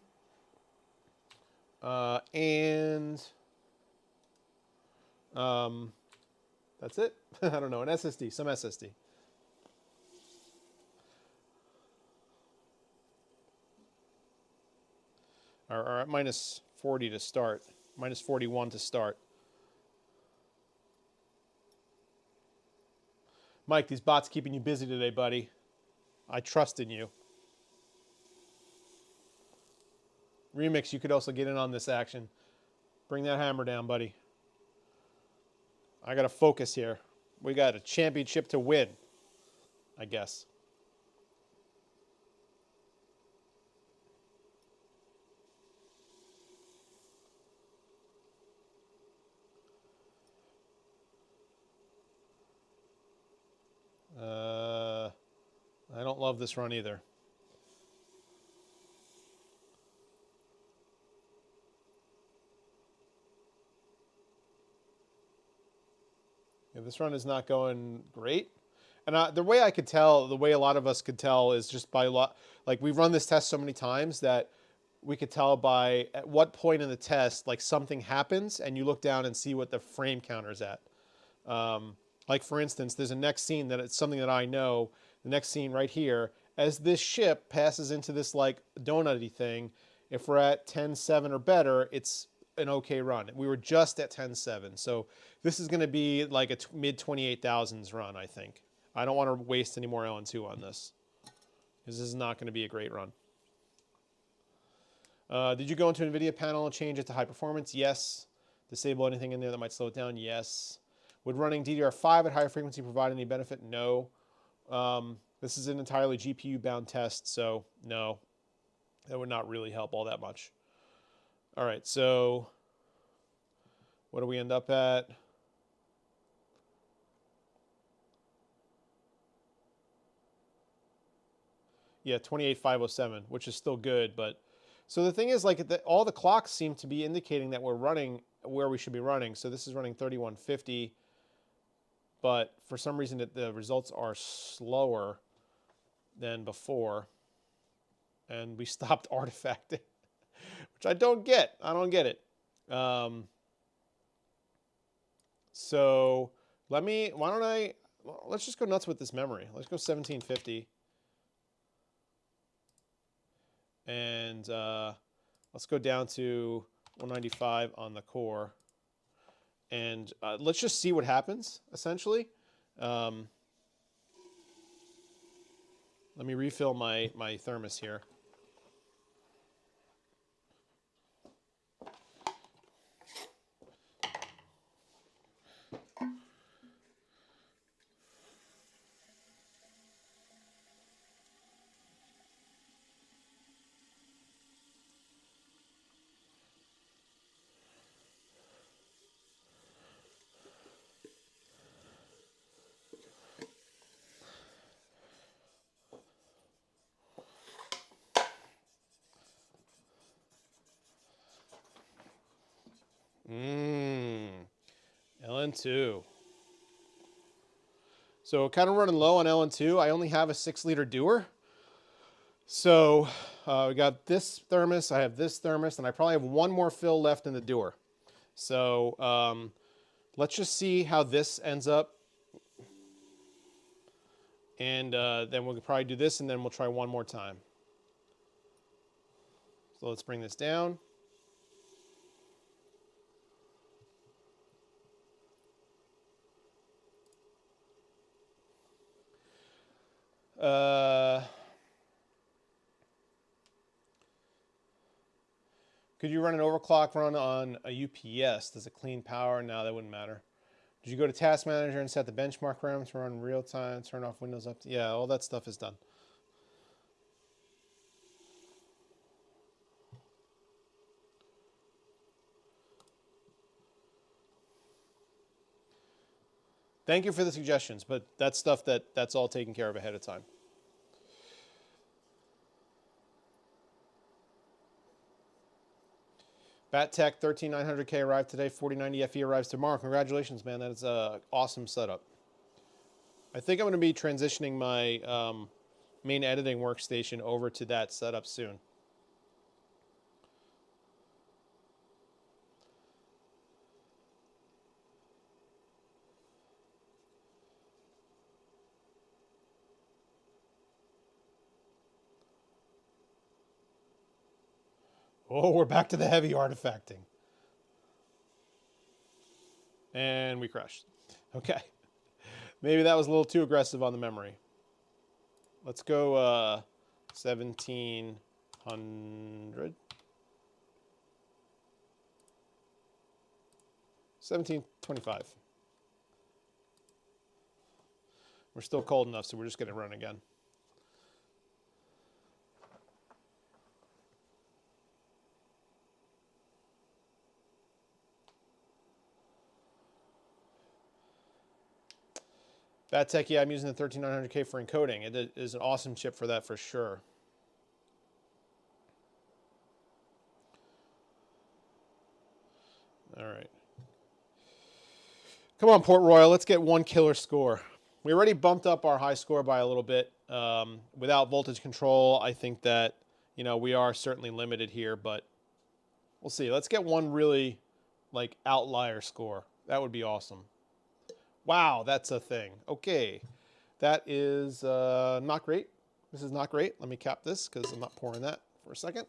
S1: and that's it. I don't know, an SSD, some SSD. Or at -40 to start, -41 to start. Mike, these bots keeping you busy today, buddy. I trust in you. Remix, you could also get in on this action. Bring that hammer down, buddy. I got to focus here. We got a championship to win, I guess. I don't love this run either. Yeah, this run is not going great. And the way I could tell, the way a lot of us could tell is just by like we've run this test so many times that we could tell by at what point in the test, like something happens and you look down and see what the frame counter's at. Like for instance, there's a next scene that it's something that I know, the next scene right here, as this ship passes into this like donut-y thing, if we're at 10.7 or better, it's an okay run. We were just at 10.7, so this is going to be like a mid 28,000s run, I think. I don't want to waste any more LN2 on this, because this is not going to be a great run. Did you go into NVIDIA panel and change it to high performance? Yes. Disable anything in there that might slow it down? Yes. Would running DDR5 at higher frequency provide any benefit? No. This is an entirely GPU-bound test, so no. That would not really help all that much. All right, so what do we end up at? Yeah, 28,507, which is still good, but so the thing is, like, all the clocks seem to be indicating that we're running where we should be running. So this is running 3150, but for some reason the results are slower than before, and we stopped artifacting, which I don't get. I don't get it. So let's just go nuts with this memory. Let's go 1750. And let's go down to 195 on the core. And let's just see what happens, essentially. Let me refill my thermos here. LN2. So kind of running low on LN2. I only have a 6-liter Dewar. So we got this thermos, I have this thermos, and I probably have one more fill left in the Dewar. So let's just see how this ends up. And then we'll probably do this, and then we'll try one more time. So let's bring this down. Could you run an overclock run on a UPS? Does it clean power? No, that wouldn't matter. Did you go to Task Manager and set the benchmark parameters to run real time, turn off Windows up? Yeah, all that stuff is done. Thank you for the suggestions, but that's stuff that's all taken care of ahead of time. BatTech 13900K arrived today. 4090 FE arrives tomorrow. Congratulations, man. That is an awesome setup. I think I'm going to be transitioning my main editing workstation over to that setup soon. Oh, we're back to the heavy artifacting. And we crashed. Okay. Maybe that was a little too aggressive on the memory. Let's go 1700. 1725. We're still cold enough, so we're just going to run again. BatTech, yeah, I'm using the 13900K for encoding. It is an awesome chip for that for sure. All right. Come on, Port Royal, let's get one killer score. We already bumped up our high score by a little bit. Without voltage control, I think that, you know, we are certainly limited here, but we'll see. Let's get one really, like, outlier score. That would be awesome. Wow, that's a thing. Okay, that is not great. This is not great. Let me cap this because I'm not pouring that for a second.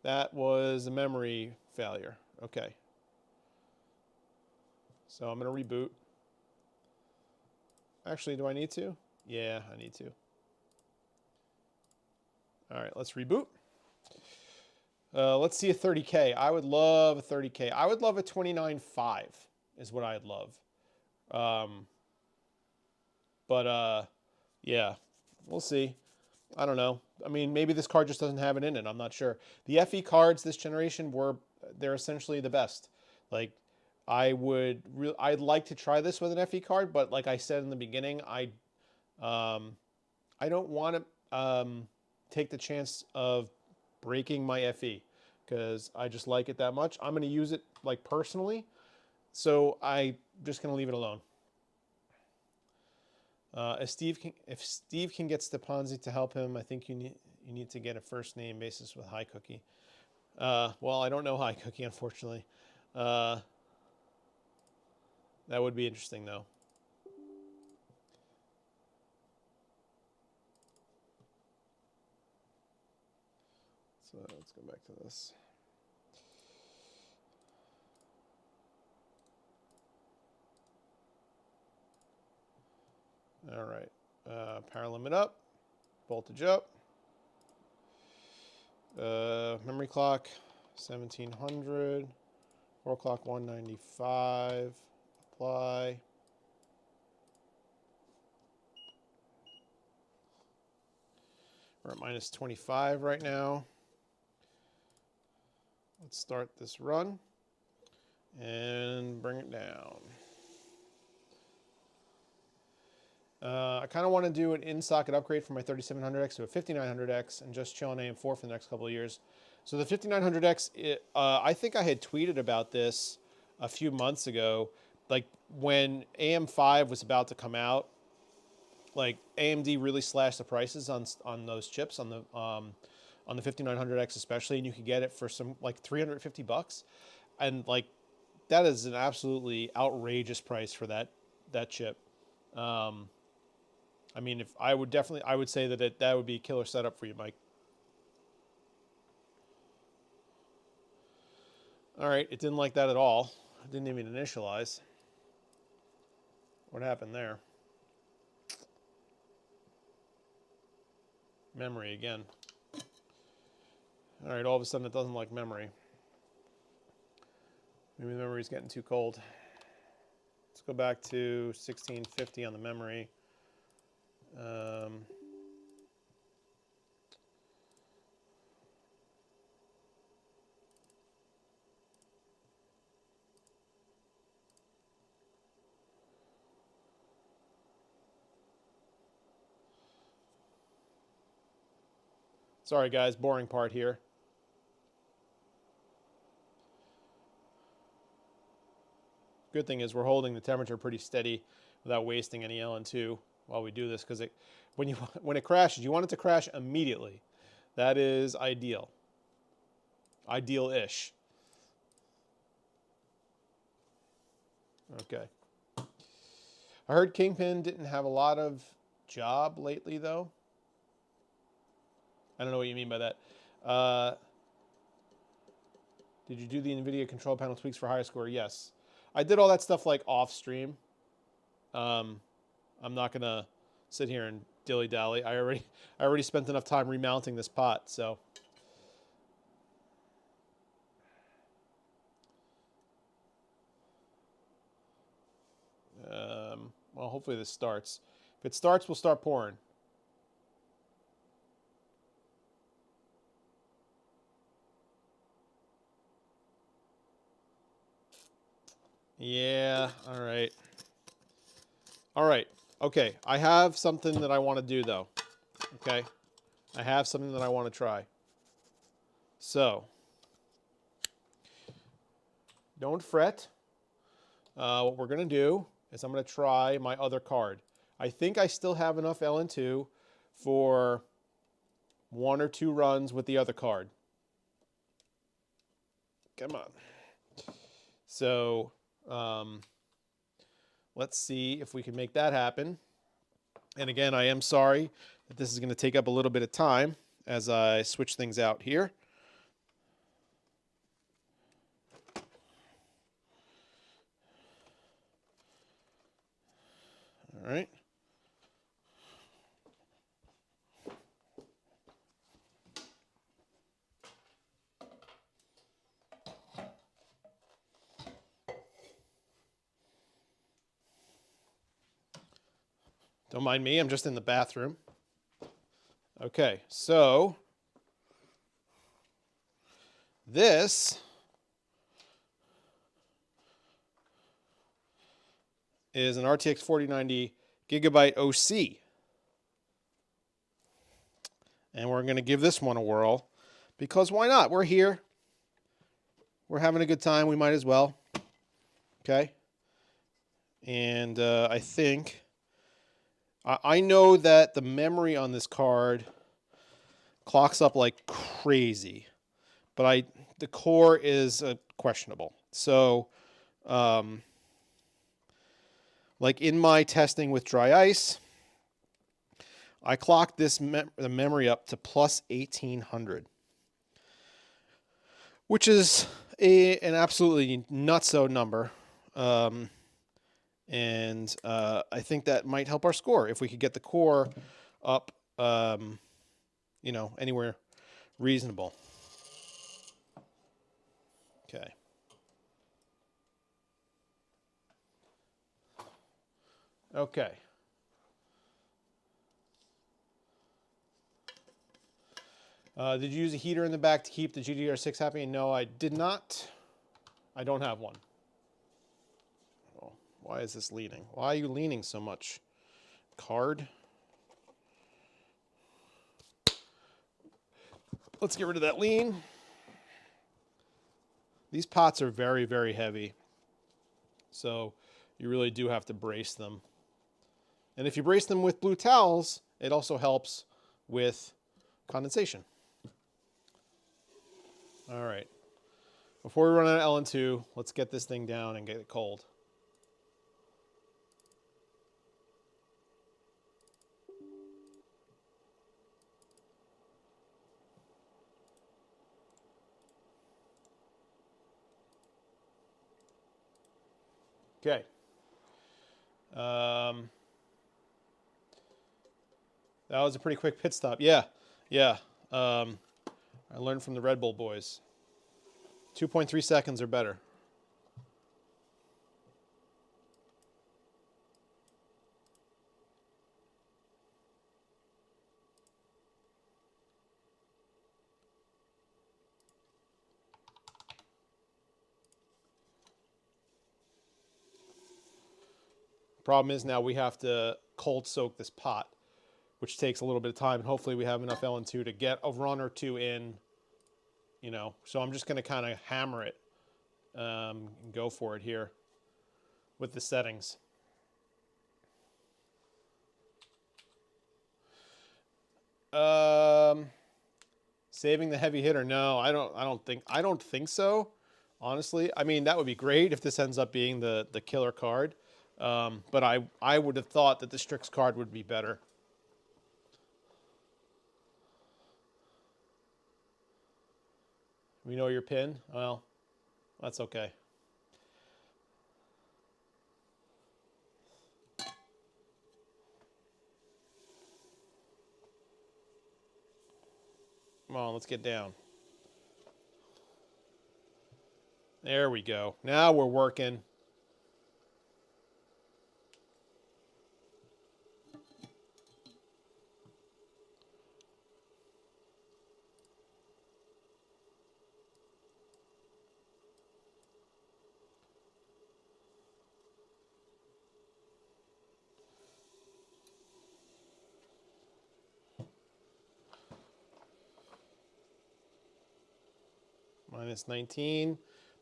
S1: That was a memory failure. Okay. So I'm going to reboot. Actually, do I need to? Yeah, I need to. All right, let's reboot. Let's see a 30K. I would love a 30K. I would love a 29.5 is what I'd love. Yeah, we'll see. I don't know. I mean, maybe this card just doesn't have it in it. I'm not sure. The FE cards this generation they're essentially the best. Like, I'd like to try this with an FE card, but like I said in the beginning, I don't want to take the chance of breaking my FE because I just like it that much. I'm going to use it like personally, so I'm just going to leave it alone. If Steve can get Stepanzi to help him, I think you need to get a first name basis with High Cookie. Well, I don't know High Cookie, unfortunately. That would be interesting, though. So let's go back to this. All right, power limit up, voltage up, memory clock 1700, overclock 195, apply. We're at minus 25 right now. Let's start this run and bring it down. I kind of want to do an in-socket upgrade from my 3700X to a 5900X and just chill on AM4 for the next couple of years. So the 5900X, I think I had tweeted about this a few months ago, like when AM5 was about to come out. Like AMD really slashed the prices on those chips on the 5900X especially, and you could get it for some like $350, and like that is an absolutely outrageous price for that chip. I mean, I would say that would be a killer setup for you, Mike. All right, it didn't like that at all. It didn't even initialize. What happened there? Memory again. All right, all of a sudden it doesn't like memory. Maybe the memory's getting too cold. Let's go back to 1650 on the memory. Sorry guys, boring part here. Good thing is we're holding the temperature pretty steady without wasting any LN2 while we do this, because when it crashes, you want it to crash immediately. That is ideal. Ideal-ish. Okay. I heard Kingpin didn't have a lot of job lately, though. I don't know what you mean by that. Did you do the NVIDIA control panel tweaks for higher score? Yes. I did all that stuff like off stream. I'm not gonna sit here and dilly-dally. I already spent enough time remounting this pot, so. Well, hopefully this starts. If it starts, we'll start pouring. Yeah, all right. All right, okay. I have something that I want to do, though. Okay? I have something that I want to try. So, don't fret. What we're going to do is I'm going to try my other card. I think I still have enough LN2 for 1 or 2 runs with the other card. Come on. So, let's see if we can make that happen. And again, I am sorry that this is going to take up a little bit of time as I switch things out here. All right. Don't mind me, I'm just in the bathroom. Okay, so this is an RTX 4090 gigabyte OC. And we're going to give this one a whirl because why not? We're here. We're having a good time. We might as well. Okay. And I think, I know that the memory on this card clocks up like crazy, but the core is questionable. So, like in my testing with dry ice, I clocked this the memory up to plus 1800, which is an absolutely nutso number. And I think that might help our score if we could get the core up, you know, anywhere reasonable. Okay. Okay. Did you use a heater in the back to keep the GDDR6 happy? No, I did not. I don't have one. Oh, why is this leaning? Why are you leaning so much? Card. Let's get rid of that lean. These pots are very, very heavy, so you really do have to brace them. And if you brace them with blue towels, it also helps with condensation. All right. Before we run out of LN2, let's get this thing down and get it cold. Okay. That was a pretty quick pit stop. Yeah, yeah. I learned from the Red Bull boys. 2.3 seconds or better. Problem is now we have to cold soak this pot, which takes a little bit of time. And hopefully we have enough LN2 to get a run or two in, you know. So I'm just going to kind of hammer it and go for it here with the settings. Saving the heavy hitter? No, I don't think so. Honestly, I mean, that would be great if this ends up being the killer card. But I would have thought that the Strix card would be better. We know your pin? Well, that's okay. Come on, let's get down. There we go. Now we're working. Minus 19,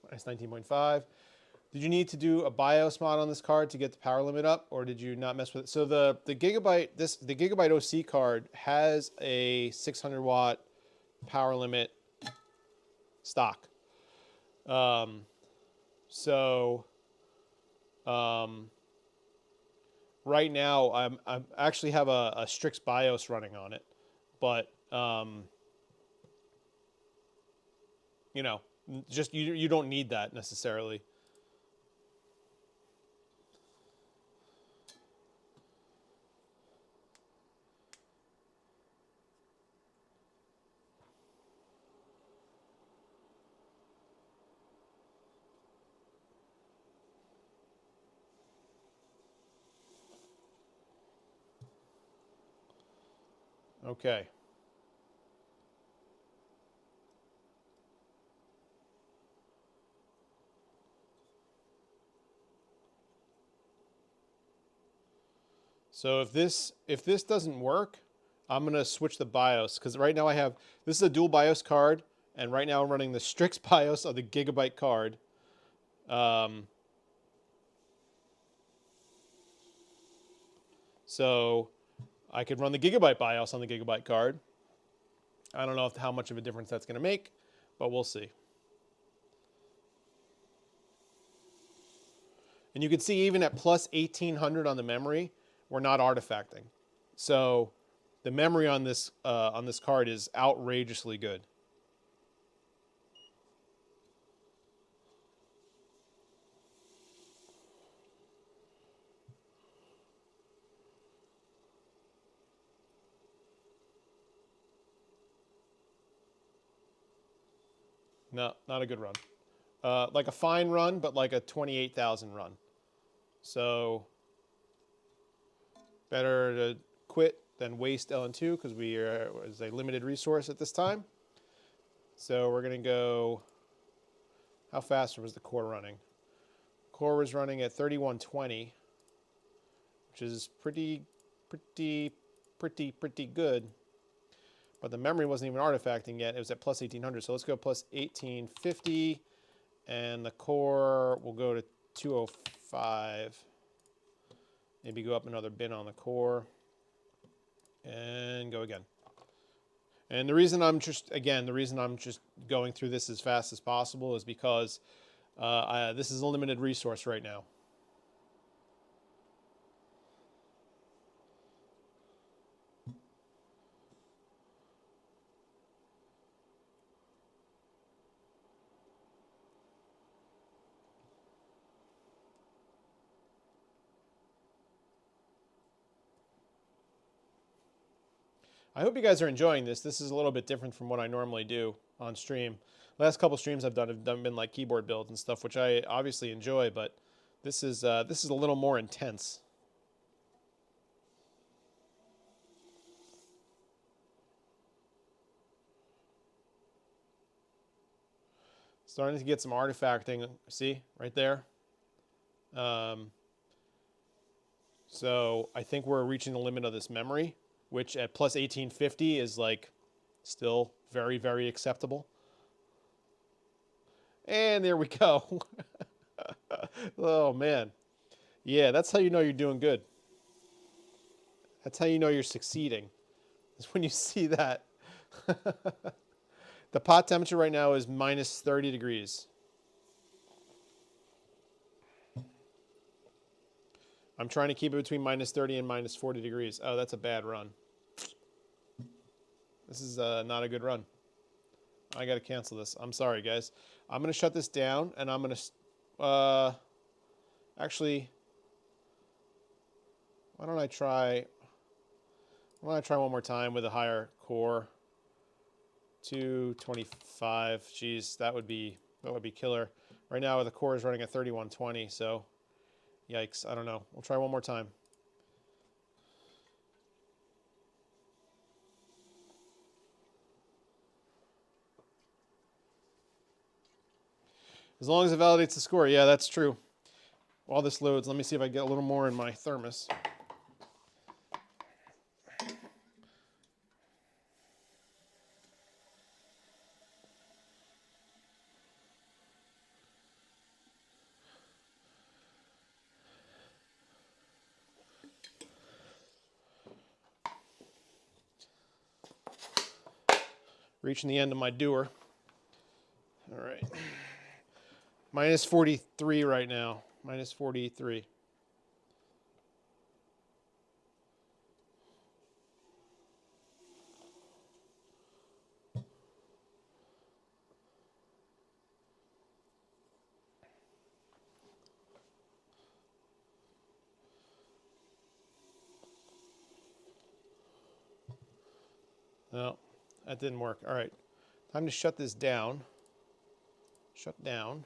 S1: minus 19.5. Did you need to do a BIOS mod on this card to get the power limit up, or did you not mess with it? So the Gigabyte OC card has a 600 watt power limit stock. right now I actually have a Strix BIOS running on it, but you know, just you don't need that necessarily. Okay. So if this doesn't work, I'm gonna switch the BIOS because right now I have this is a dual BIOS card, and right now I'm running the Strix BIOS of the Gigabyte card. So I could run the Gigabyte BIOS on the Gigabyte card. I don't know how much of a difference that's gonna make, but we'll see. And you can see even at plus 1800 on the memory, we're not artifacting. So the memory on this card is outrageously good. No, not a good run. Like a fine run, but like a 28,000 run. So better to quit than waste LN2 because we are is a limited resource at this time. So we're gonna go. How fast was the core running? Core was running at 3120, which is pretty good. But the memory wasn't even artifacting yet. It was at plus 1800. So let's go plus 1850, and the core will go to 205. Maybe go up another bin on the core, and go again. And the reason I'm just going through this as fast as possible is because this is a limited resource right now. I hope you guys are enjoying this. This is a little bit different from what I normally do on stream. Last couple streams I've done have been like keyboard builds and stuff, which I obviously enjoy, but this is a little more intense. Starting to get some artifacting. See right there. So I think we're reaching the limit of this memory, which at plus 1850 is like still very, very acceptable. And there we go. Oh man. Yeah, that's how you know you're doing good. That's how you know you're succeeding. Is when you see that. The pot temperature right now is minus 30 degrees. I'm trying to keep it between minus 30 and minus 40 degrees. Oh, that's a bad run. This is not a good run. I got to cancel this. I'm sorry, guys. I'm going to shut this down, and I'm going to... actually, why don't I try one more time with a higher core. 225. Jeez, that would be killer. Right now, the core is running at 3120, so yikes. I don't know. We'll try one more time. As long as it validates the score. Yeah, that's true. While this loads, let me see if I get a little more in my thermos. Reaching the end of my doer. All right. Minus 43 right now. Minus 43. No, that didn't work. All right, time to shut this down. Shut down.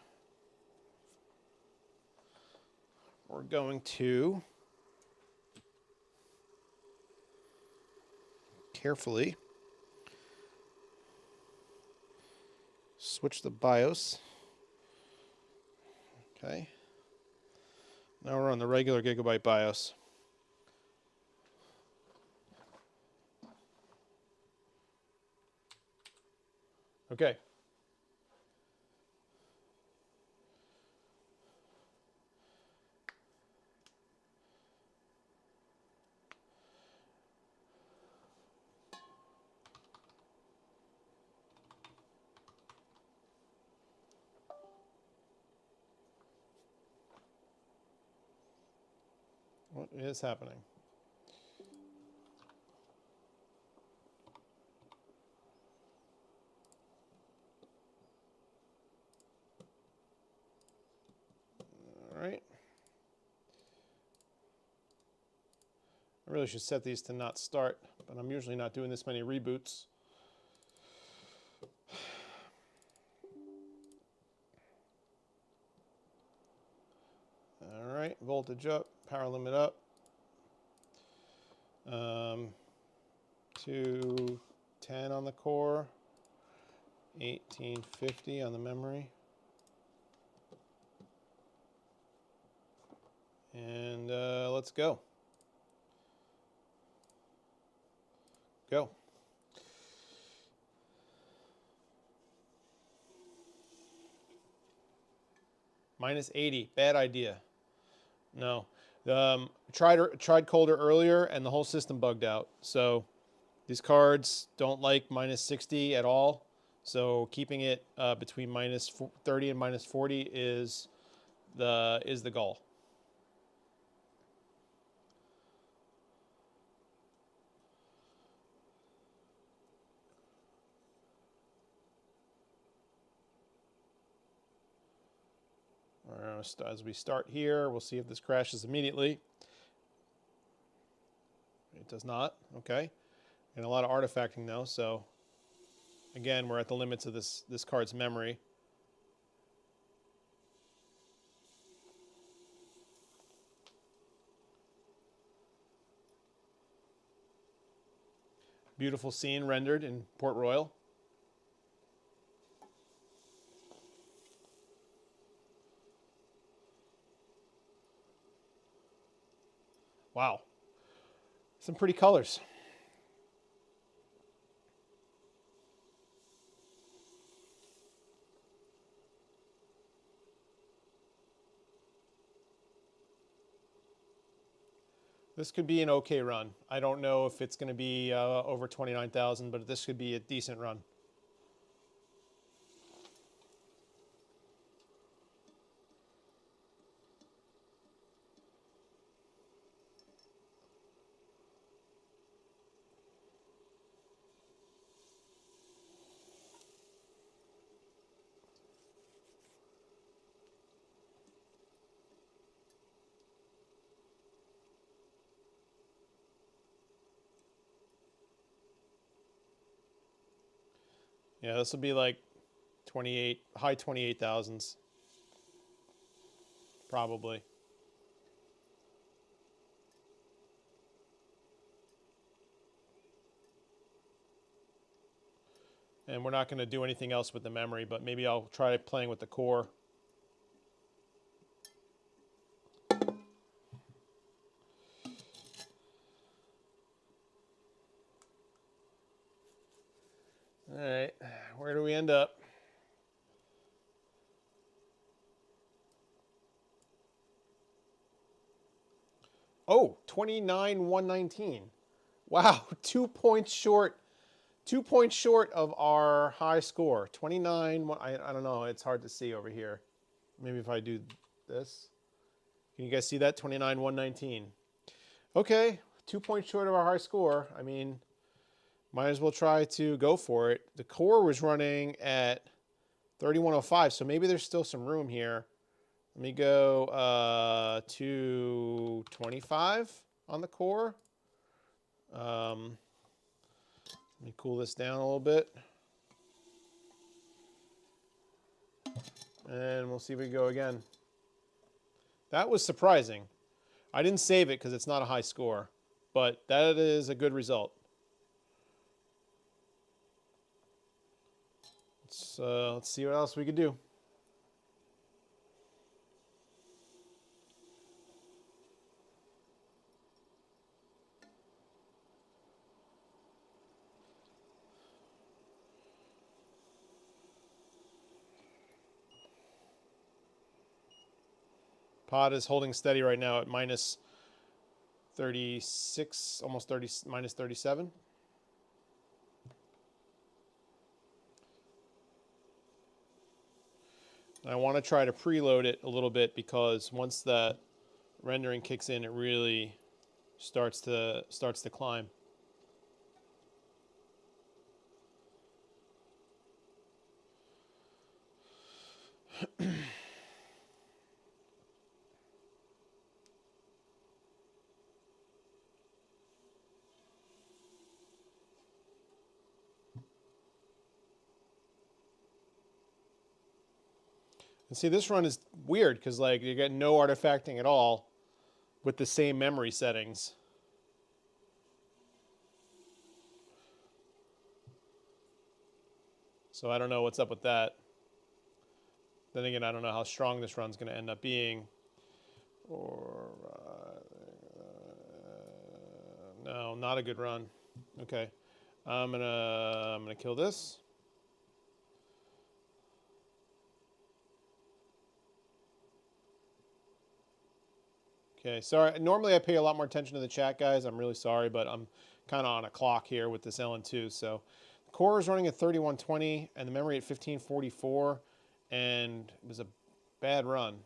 S1: We're going to carefully switch the BIOS. Okay. Now we're on the regular Gigabyte BIOS. Okay. What is happening? All right. I really should set these to not start, but I'm usually not doing this many reboots. All right, voltage up, power limit up. 210 on the core, 1850 on the memory. And let's go. Go. Minus 80, bad idea. No. Tried colder earlier and the whole system bugged out. So these cards don't like minus 60 at all. So keeping it between minus 30 and minus 40 is the goal. As we start here, we'll see if this crashes immediately. It does not. Okay. And a lot of artifacting though, so again, we're at the limits of this card's memory. Beautiful scene rendered in Port Royal. Wow. Some pretty colors. This could be an okay run. I don't know if it's going to be over 29,000, but this could be a decent run. Yeah, this will be like 28, high 28,000s, probably. And we're not going to do anything else with the memory, but maybe I'll try playing with the core. All right, where do we end up? Oh, 29,119. Wow, 2 points short. 2 points short of our high score. 29, I don't know, it's hard to see over here. Maybe if I do this. Can you guys see that? 29,119. Okay, 2 points short of our high score. I mean, might as well try to go for it. The core was running at 3105, so maybe there's still some room here. Let me go to 25 on the core. Let me cool this down a little bit. And we'll see if we go again. That was surprising. I didn't save it because it's not a high score, but that is a good result. Let's see what else we could do. Pod is holding steady right now at minus 36, almost 30, minus 37. I want to try to preload it a little bit because once that rendering kicks in, it really starts to climb. And see, this run is weird because like you get no artifacting at all with the same memory settings. So I don't know what's up with that. Then again, I don't know how strong this run's going to end up being. Or no, not a good run. Okay, I'm gonna kill this. Okay, sorry. Normally I pay a lot more attention to the chat, guys. I'm really sorry, but I'm kind of on a clock here with this LN2. So the core is running at 3120 and the memory at 1544, and it was a bad run.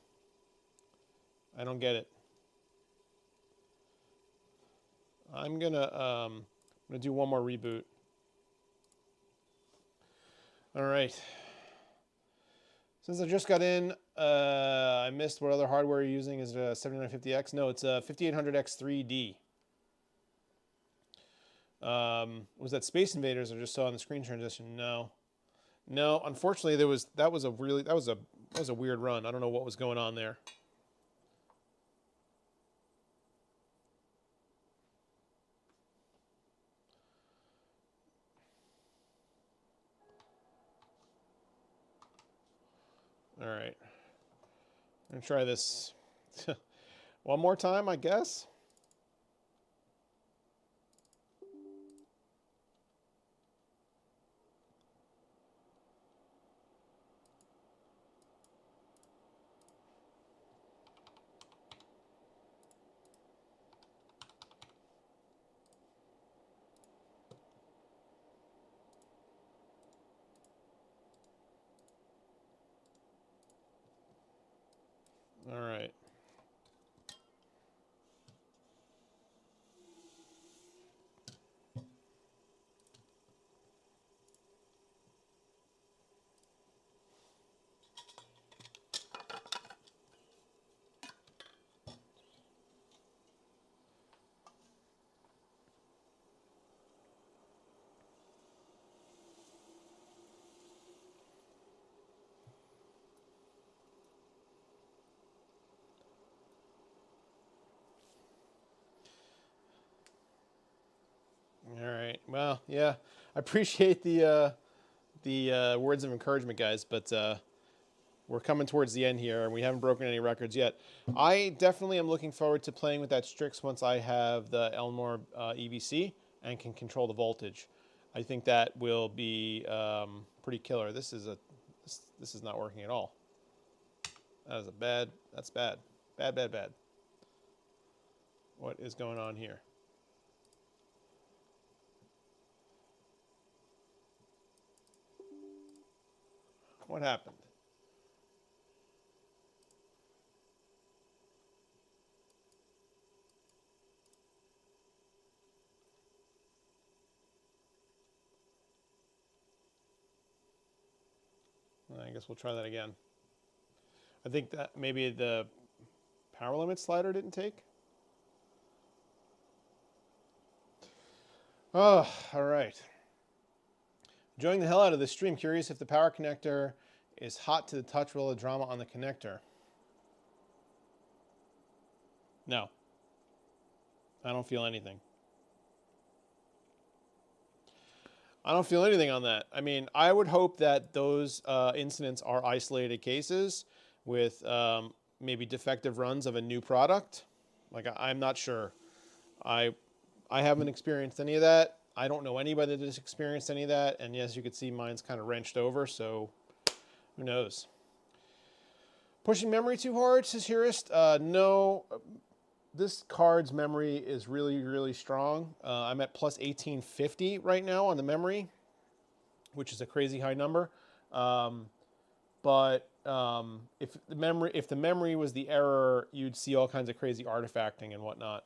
S1: I don't get it. I'm gonna do one more reboot. All right. Since I just got in, I missed what other hardware you're using. Is it a 7950X? No, it's a 5800X3D. Was that Space Invaders I just saw on the screen transition? No. No, unfortunately that was a weird run. I don't know what was going on there. All right. I'm gonna try this one more time, I guess. All right. All right. Well, yeah, I appreciate the words of encouragement, guys, but we're coming towards the end here, and we haven't broken any records yet. I definitely am looking forward to playing with that Strix once I have the Elmore EVC and can control the voltage. I think that will be pretty killer. This is not working at all. That's bad. Bad, bad, bad. What is going on here? What happened? I guess we'll try that again. I think that maybe the power limit slider didn't take. Oh, all right. Enjoying the hell out of this stream. Curious if the power connector is hot to the touch with all the drama on the connector. No. I don't feel anything. I don't feel anything on that. I mean, I would hope that those incidents are isolated cases with maybe defective runs of a new product. Like, I'm not sure. I haven't experienced any of that. I don't know anybody that's experienced any of that. And yes, you can see mine's kind of wrenched over, so who knows. Pushing memory too hard, says Hurist. No, this card's memory is really, really strong. I'm at plus 1850 right now on the memory, which is a crazy high number. But if the memory was the error, you'd see all kinds of crazy artifacting and whatnot.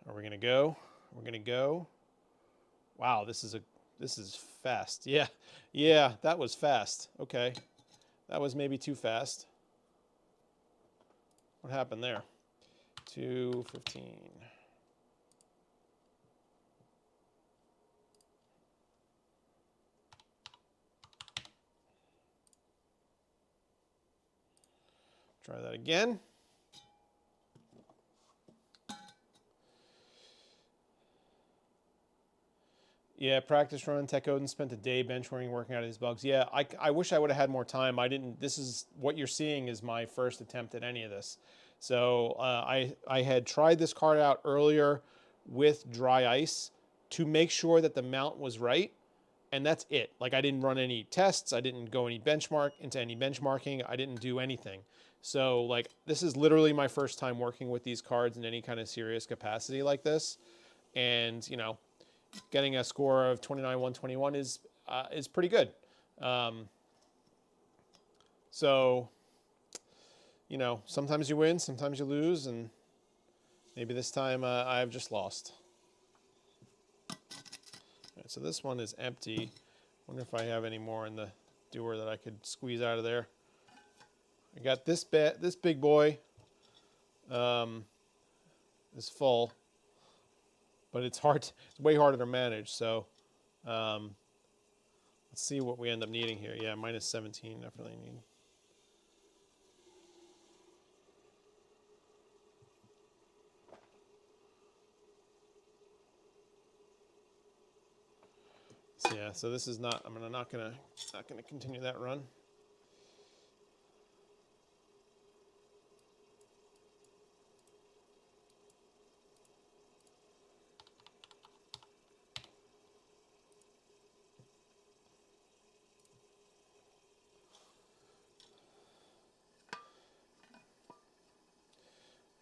S1: Are we gonna go? We're gonna go. Wow, this is fast. Yeah, that was fast. Okay, that was maybe too fast. What happened there? 215. Try that again. Yeah, practice run. Tech Odin spent a day benchmarking, working out these bugs. Yeah, I wish I would have had more time. I didn't. This is what you're seeing is my first attempt at any of this. So I had tried this card out earlier with dry ice to make sure that the mount was right, and that's it. Like, I didn't run any tests. I didn't go into any benchmarking. I didn't do anything. So, like, this is literally my first time working with these cards in any kind of serious capacity like this, and you know, getting a score of 29,121 is pretty good. So, you know, sometimes you win, sometimes you lose, and maybe this time I've just lost. All right, so this one is empty. Wonder if I have any more in the doer that I could squeeze out of there. I got this big boy is full. But it's hard. It's way harder to manage. So let's see what we end up needing here. Yeah, minus 17 definitely need. So yeah, so this is not. I'm not gonna continue that run.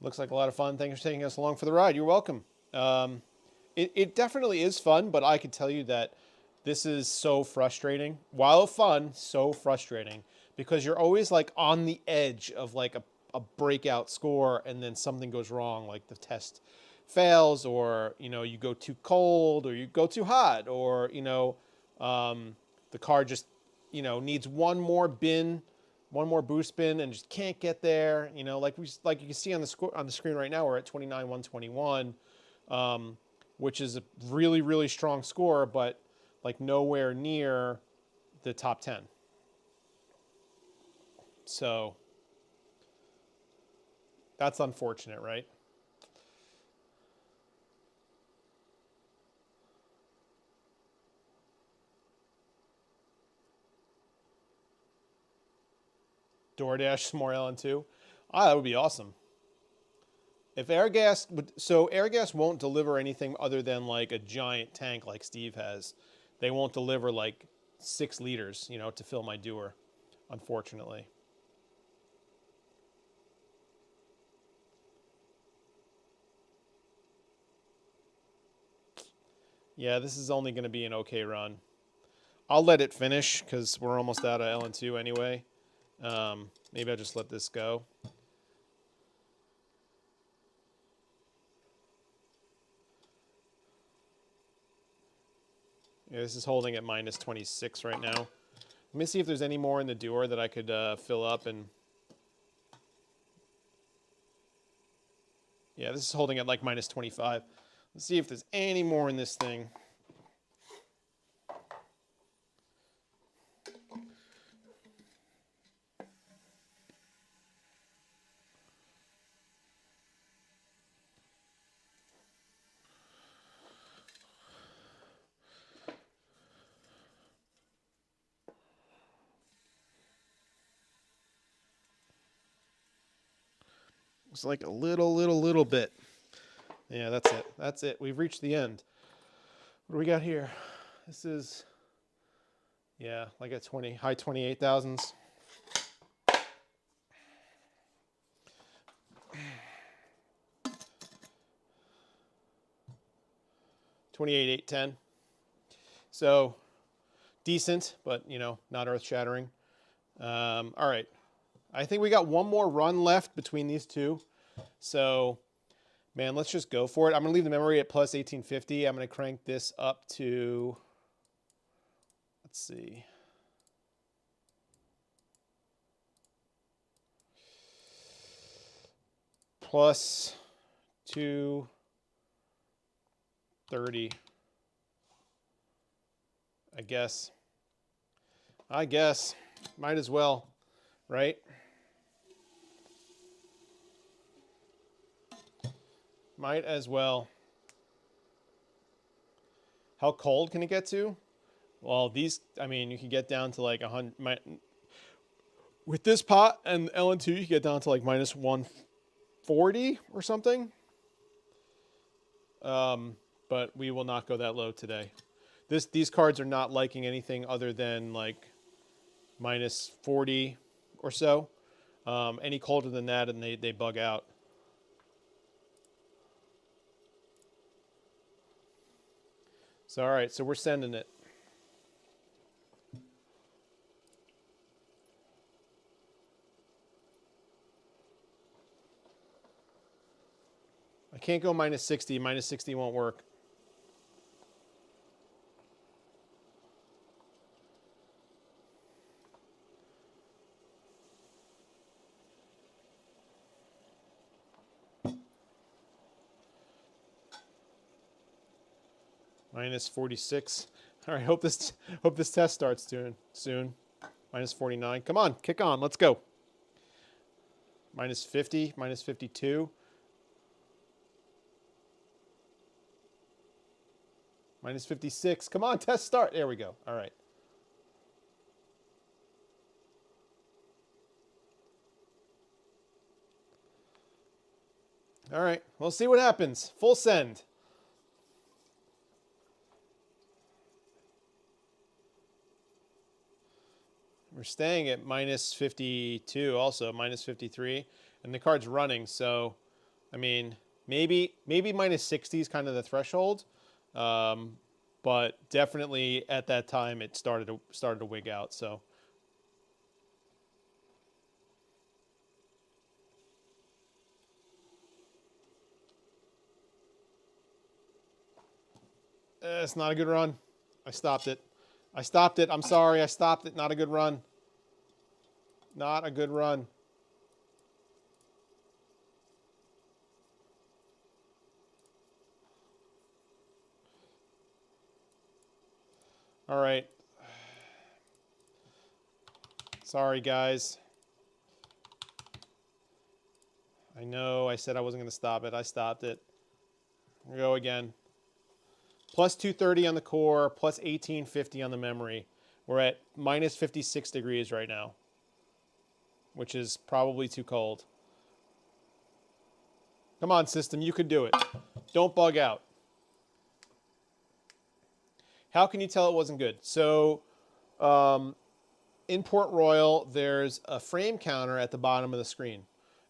S1: Looks like a lot of fun. Thanks for taking us along for the ride. You're welcome. It definitely is fun, but I can tell you that this is so frustrating. While fun, so frustrating because you're always like on the edge of like a breakout score, and then something goes wrong, like the test fails, or you know, you go too cold, or you go too hot, or you know, the car just, you know, needs one more boost bin and just can't get there. You know, like you can see on the screen right now, we're at 29,121, which is a really, really strong score, but like nowhere near the top 10. So that's unfortunate, right? DoorDash some more LN2. That would be awesome. If Airgas would, so Airgas won't deliver anything other than like a giant tank like Steve has. They won't deliver like 6 liters, you know, to fill my doer, unfortunately. Yeah, this is only going to be an okay run. I'll let it finish because we're almost out of LN2 anyway. Maybe I'll just let this go. Yeah, this is holding at minus 26 right now. Let me see if there's any more in the doer that I could fill up. And Yeah, this is holding at like minus 25. Let's see if there's any more in this thing. It's like a little bit. Yeah, that's it. That's it. We've reached the end. What do we got here? This is, yeah, like a high 28,000s. $28,810. So decent, but you know, not earth shattering. All right. I think we got one more run left between these two. So, man, let's just go for it. I'm going to leave the memory at plus 1850. I'm going to crank this up to, let's see. Plus 230. I guess. Might as well, right? Might as well. How cold can it get to? Well, these, I mean, you can get down to like 100. With this pot and LN2, you can get down to like minus 140 or something. But we will not go that low today. These cards are not liking anything other than like minus 40 or so. Any colder than that and they bug out. So, all right, so we're sending it. I can't go minus 60. Minus 60 won't work. Minus 46. All right, hope this test starts soon. Minus 49. Come on, kick on. Let's go. Minus 50. Minus 52. Minus 56. Come on, test start. There we go. All right. All right. We'll see what happens. Full send. We're staying at minus 52 also, minus 53. And the card's running, so, I mean, maybe minus 60 is kind of the threshold. But definitely at that time it started to wig out, so. It's not a good run. I stopped it. I'm sorry. I stopped it. Not a good run. Not a good run. All right. Sorry, guys. I know I said I wasn't going to stop it. I stopped it. Here we go again. Plus 230 on the core, plus 1850 on the memory. We're at minus 56 degrees right now, which is probably too cold. Come on, system, you can do it. Don't bug out. How can you tell it wasn't good? So in Port Royal, there's a frame counter at the bottom of the screen.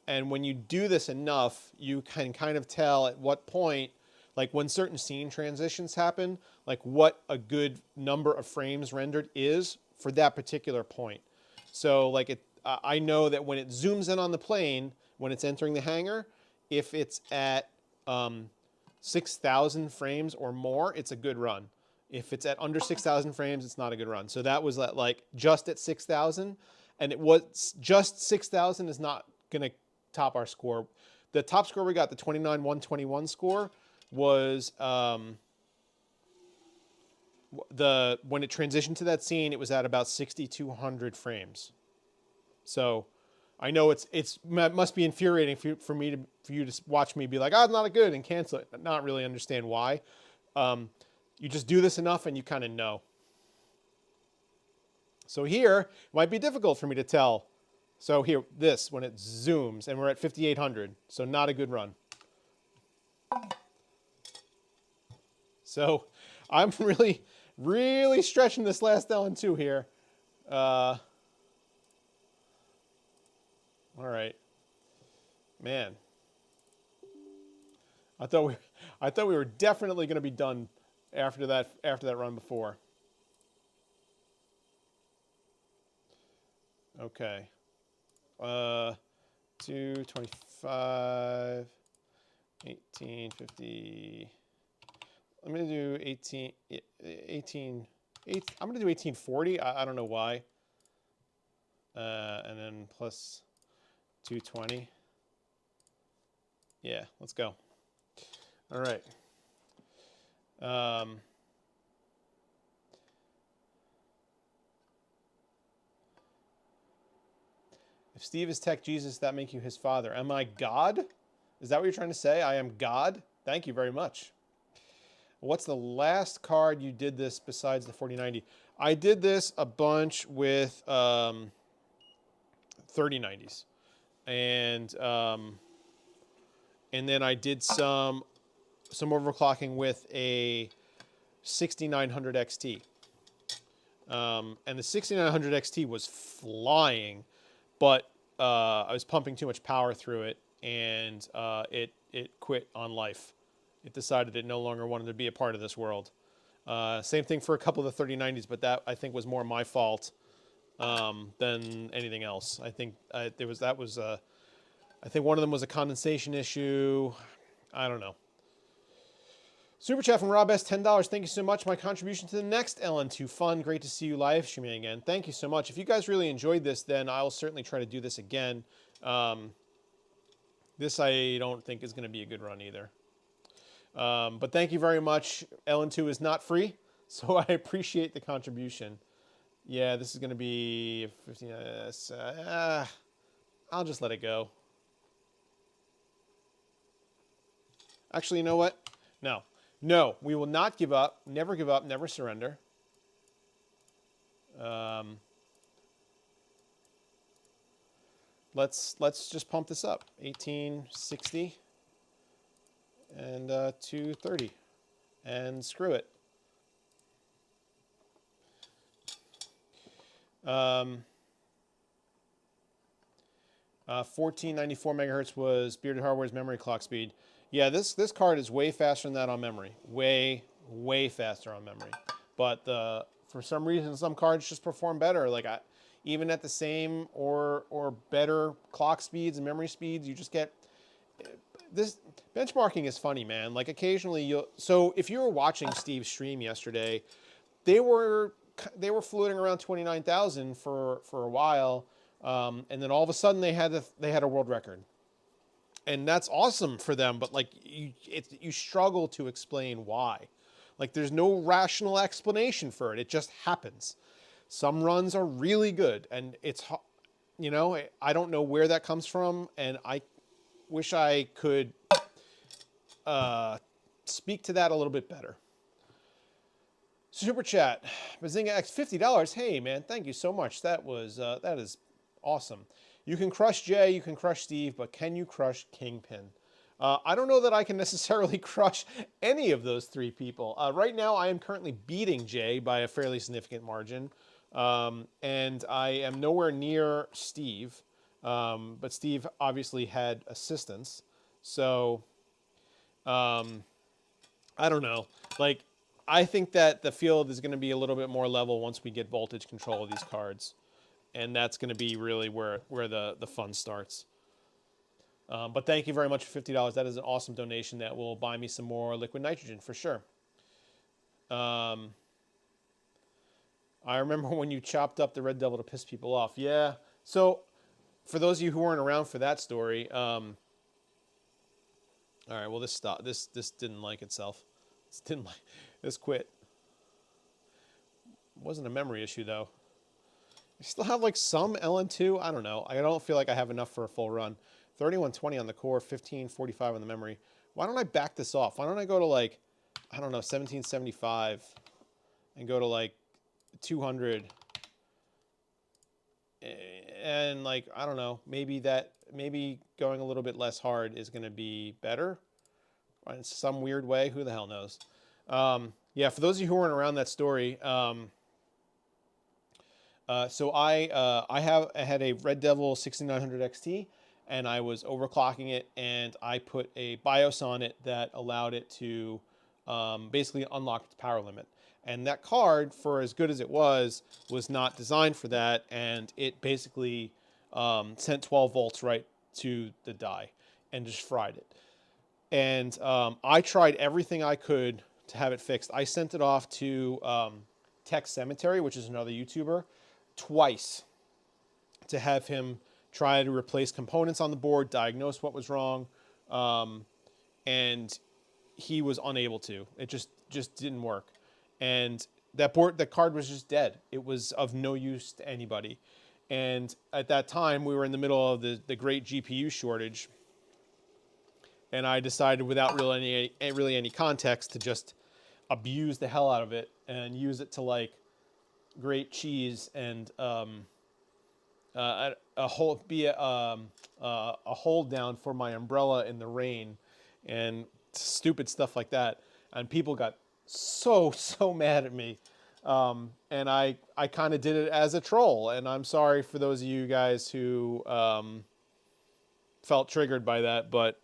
S1: And when you do this enough, you can kind of tell at what point, like when certain scene transitions happen, like what a good number of frames rendered is for that particular point. So like I know that when it zooms in on the plane, when it's entering the hangar, if it's at 6,000 frames or more, it's a good run. If it's at under 6,000 frames, it's not a good run. So that was at like just at 6,000, and it was just 6,000 is not going to top our score. the top score we got, the 29,121 score, was when it transitioned to that scene, it was at about 6,200 frames. So I know it must be infuriating for you to watch me be like, oh, it's not good, and cancel it, but not really understand why. You just do this enough and you kind of know. So here, it might be difficult for me to tell. So here, when it zooms, and we're at 5,800, so not a good run. So I'm really, really stretching this last LN2 here. All right, man. I thought we were definitely going to be done after that run before. Okay. 225, 1850. I'm going to do 18, I'm going to do 1840. I don't know why. And then plus 220. Yeah, let's go. All right. If Steve is Tech Jesus, that make you his father. Am I God? Is that what you're trying to say? I am God? Thank you very much. What's the last card you did this besides the 4090? I did this a bunch with 3090s. And then I did some overclocking with a 6900 XT. And the 6900 XT was flying, but I was pumping too much power through it, and it quit on life. It decided it no longer wanted to be a part of this world. Same thing for a couple of the 3090s, but that I think was more my fault than anything else. I think I think one of them was a condensation issue. I don't know. Super chat from Rob S. $10. Thank you so much. My contribution to the next LN2 fun. Great to see you live streaming again. Thank you so much. If you guys really enjoyed this, then I'll certainly try to do this again. This I don't think is going to be a good run either. But thank you very much. LN2 is not free, so I appreciate the contribution. Yeah, this is going to be 15. I'll just let it go. Actually, you know what? No, we will not give up. Never give up. Never surrender. Let's just pump this up. 1860 and 230, and screw it. 1494 megahertz was Bearded Hardware's memory clock speed. Yeah, this card is way faster than that on memory. Way faster on memory. But for some reason, some cards just perform better. Like even at the same or better clock speeds and memory speeds, you just get this. Benchmarking is funny, man. Like occasionally so if you were watching Steve's stream yesterday, they were floating around 29,000 for a while, and then all of a sudden they had a world record. And that's awesome for them, but like you struggle to explain why. Like there's no rational explanation for it. It just happens. Some runs are really good, and it's, you know, I don't know where that comes from, and I wish I could speak to that a little bit better. Super chat, Bazinga X, $50. Hey man, thank you so much. That is awesome. You can crush Jay, you can crush Steve, but can you crush Kingpin? I don't know that I can necessarily crush any of those three people. Right now, I am currently beating Jay by a fairly significant margin, and I am nowhere near Steve. But Steve obviously had assistance, so I don't know. Like, I think that the field is going to be a little bit more level once we get voltage control of these cards. And that's going to be really where the fun starts. But thank you very much for $50. That is an awesome donation that will buy me some more liquid nitrogen for sure. I remember when you chopped up the Red Devil to piss people off. Yeah. So for those of you who weren't around for that story, All right, well, this stopped. This didn't like itself. This quit. It wasn't a memory issue though. I still have like some LN2. I don't know. I don't feel like I have enough for a full run. 3120 on the core, 1545 on the memory. Why don't I back this off? Why don't I go to like, I don't know, 1775 and go to like 200 and like, I don't know, maybe going a little bit less hard is going to be better in some weird way. Who the hell knows? Yeah, for those of you who weren't around that story, so I had a Red Devil 6900 XT, and I was overclocking it, and I put a BIOS on it that allowed it to basically unlock its power limit. And that card, for as good as it was not designed for that, and it basically sent 12 volts right to the die and just fried it. And I tried everything I could to have it fixed. I sent it off to Tech Cemetery, which is another YouTuber, twice to have him try to replace components on the board, diagnose what was wrong, and he was unable to. It just didn't work. And that card was just dead. It was of no use to anybody. And at that time, we were in the middle of the great GPU shortage, and I decided, without really any context, to just abuse the hell out of it and use it to like grate cheese and a hold down for my umbrella in the rain and stupid stuff like that. And people got so mad at me, and I kind of did it as a troll. And I'm sorry for those of you guys who felt triggered by that, but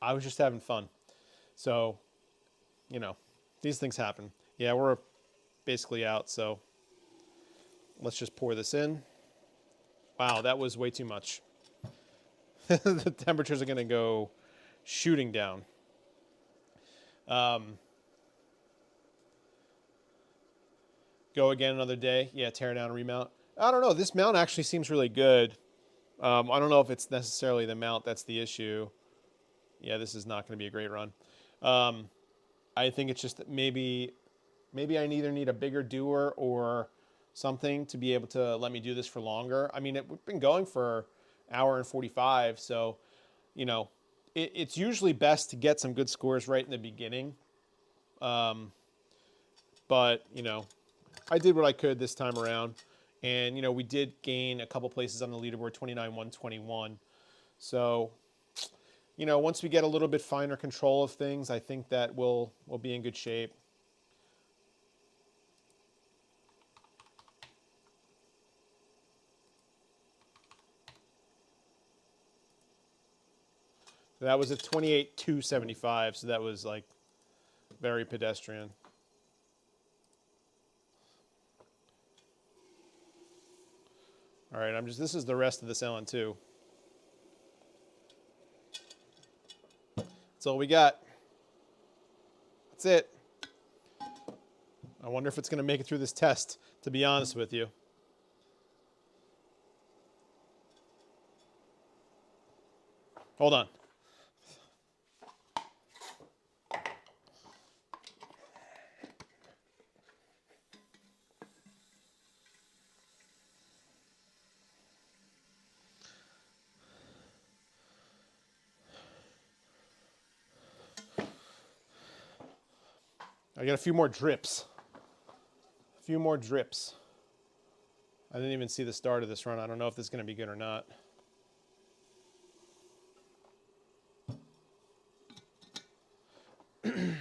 S1: I was just having fun. So, you know, these things happen. Yeah, we're basically out, so let's just pour this in. Wow, that was way too much. The temperatures are going to go shooting down. Go again another day. Yeah, tear down and remount. I don't know. This mount actually seems really good. I don't know if it's necessarily the mount that's the issue. Yeah, this is not going to be a great run. I think it's just that maybe I either need a bigger doer or something to be able to let me do this for longer. I mean, we've been going for an hour and 45, so, you know, it's usually best to get some good scores right in the beginning. But, you know, I did what I could this time around. And, you know, we did gain a couple places on the leaderboard, 29-121. So, you know, once we get a little bit finer control of things, I think that we'll be in good shape. So that was a 28-275, so that was like very pedestrian. All right, this is the rest of this LN2. That's all we got. That's it. I wonder if it's going to make it through this test, to be honest with you. Hold on. I got a few more drips. A few more drips. I didn't even see the start of this run. I don't know if this is going to be good or not. You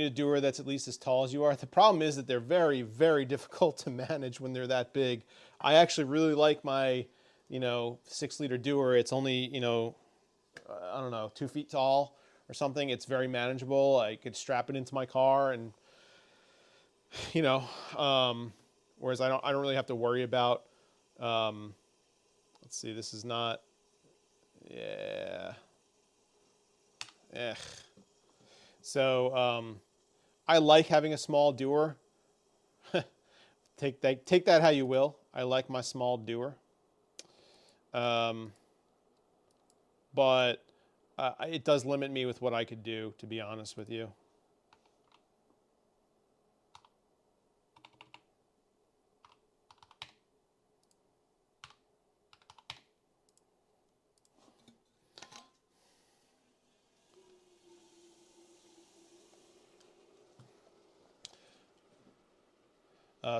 S1: need a doer that's at least as tall as you are. The problem is that they're very, very difficult to manage when they're that big. I actually really like my, 6-liter doer. It's only, I don't know, 2 feet tall or something. It's very manageable. I could strap it into my car and, whereas I don't really have to worry about, let's see, this is not, yeah. So I like having a small doer. Take that how you will. I like my small doer. Um, but it does limit me with what I could do, to be honest with you.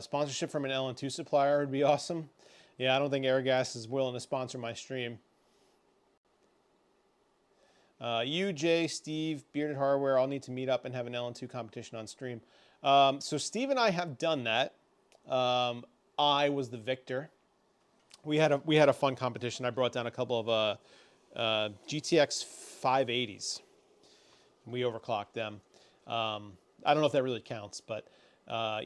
S1: Sponsorship from an LN2 supplier would be awesome. Yeah, I don't think Airgas is willing to sponsor my stream. You, Jay, Steve, Bearded Hardware all need to meet up and have an LN2 competition on stream. So Steve and I have done that. I was the victor. We had a fun competition. I brought down a couple of GTX 580s. We overclocked them. I don't know if that really counts, but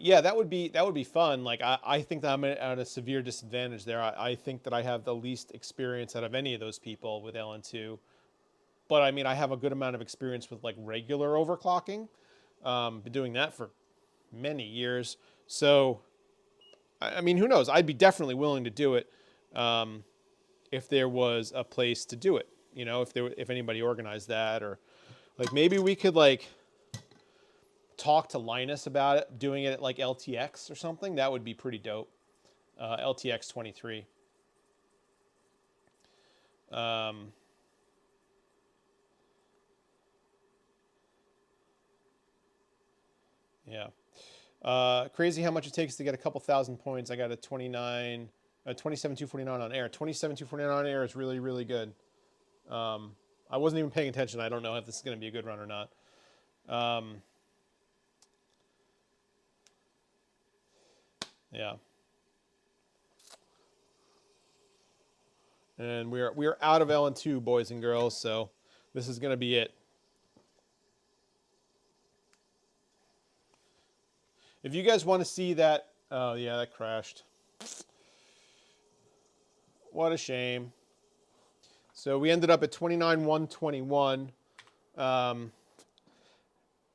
S1: yeah, that would be fun. Like I think that I'm at a severe disadvantage there. I think that I have the least experience out of any of those people with LN2. But I mean, I have a good amount of experience with like regular overclocking. Been doing that for many years. So, I mean, who knows? I'd be definitely willing to do it if there was a place to do it. You know, if anybody organized that, or like maybe we could like talk to Linus about it, doing it at like LTX or something. That would be pretty dope. LTX 23. Yeah. Crazy how much it takes to get a couple thousand points. I got a 27,249 on air. 27,249 on air is really, really good. I wasn't even paying attention. I don't know if this is going to be a good run or not. Yeah. And we are out of LN2, boys and girls, so this is going to be it. If you guys want to see that, oh yeah, that crashed. What a shame. So we ended up at 29,121.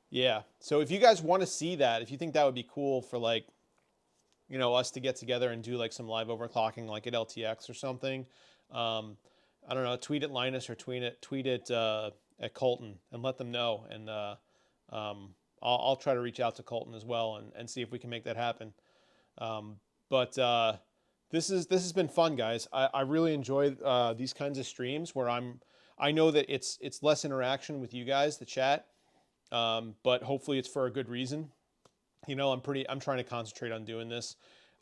S1: Yeah. So if you guys want to see that, if you think that would be cool for like, you know, us to get together and do like some live overclocking, like at LTX or something, I don't know, tweet at Linus or tweet it at Colton and let them know. And I'll try to reach out to Colton as well and see if we can make that happen. But this has been fun, guys. I really enjoy these kinds of streams where I know that it's less interaction with you guys, the chat, but hopefully it's for a good reason. You know, I'm trying to concentrate on doing this,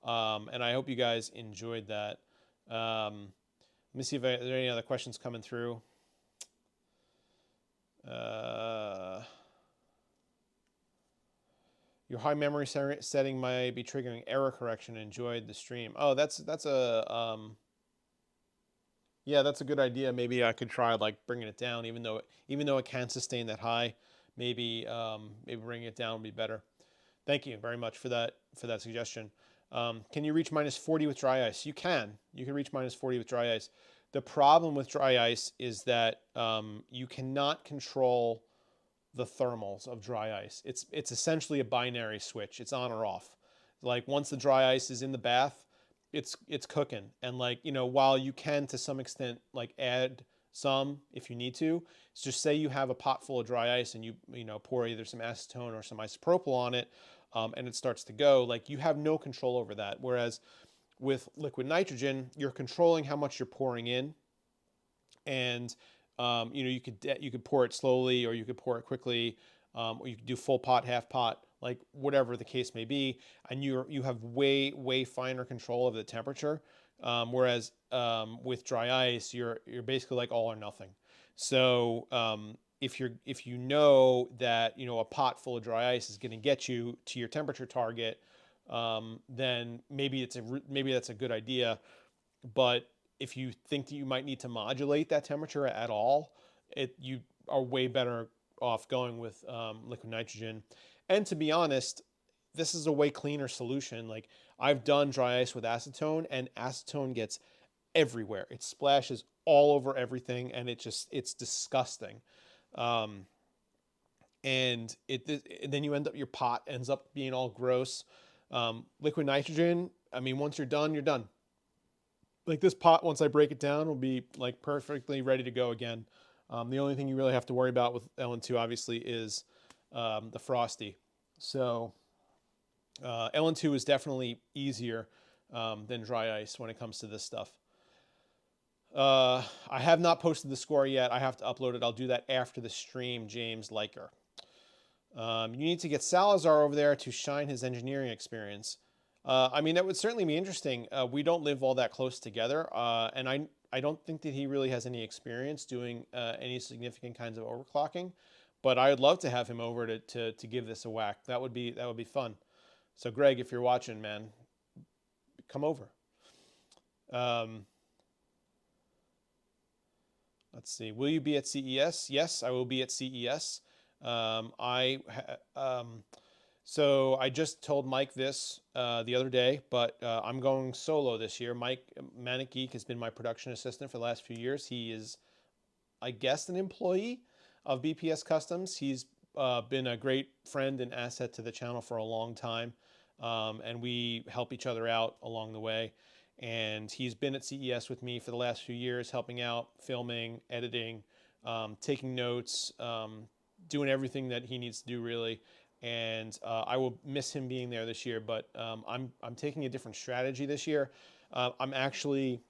S1: and I hope you guys enjoyed that. Let me see if there are any other questions coming through. Your high memory setting might be triggering error correction. Enjoyed the stream. Oh, that's a yeah, that's a good idea. Maybe I could try like bringing it down, even though it can sustain that high. Maybe maybe bringing it down would be better. Thank you very much for that suggestion. Can you reach -40 with dry ice? You can. You can reach -40 with dry ice. The problem with dry ice is that you cannot control the thermals of dry ice. It's essentially a binary switch. It's on or off. Like once the dry ice is in the bath, it's cooking. And like, you know, while you can to some extent like add some if you need to, it's just say you have a pot full of dry ice and you know pour either some acetone or some isopropyl on it, and it starts to go, like you have no control over that. Whereas with liquid nitrogen, you're controlling how much you're pouring in, and you know, you could pour it slowly or you could pour it quickly, or you could do full pot, half pot, like whatever the case may be, and you have way finer control of the temperature. Whereas with dry ice, you're basically like all or nothing. So if you know that, you know, a pot full of dry ice is going to get you to your temperature target, then maybe that's a good idea. But if you think that you might need to modulate that temperature at all, you are way better off going with liquid nitrogen. And to be honest, this is a way cleaner solution. Like I've done dry ice with acetone, and acetone gets everywhere. It splashes all over everything, and it's disgusting. And then you end up, your pot ends up being all gross. Liquid nitrogen, I mean, once you're done, you're done. Like this pot, once I break it down, will be like perfectly ready to go again. The only thing you really have to worry about with LN2 obviously is the frosty. So LN2 is definitely easier than dry ice when it comes to this stuff. I have not posted the score yet. I have to upload it. I'll do that after the stream, James Liker. You need to get Salazar over there to shine his engineering experience. I mean, that would certainly be interesting. We don't live all that close together, and I don't think that he really has any experience doing any significant kinds of overclocking. But I would love to have him over to give this a whack. That would be fun. So Greg, if you're watching, man, come over. Let's see. Will you be at CES? Yes, I will be at CES. So I just told Mike this the other day, but I'm going solo this year. Mike, Manic Geek, has been my production assistant for the last few years. He is, I guess, an employee of BPS Customs. He's been a great friend and asset to the channel for a long time, and we help each other out along the way. And he's been at CES with me for the last few years, helping out, filming, editing, taking notes, doing everything that he needs to do, really. And I will miss him being there this year, but I'm taking a different strategy this year. I'm actually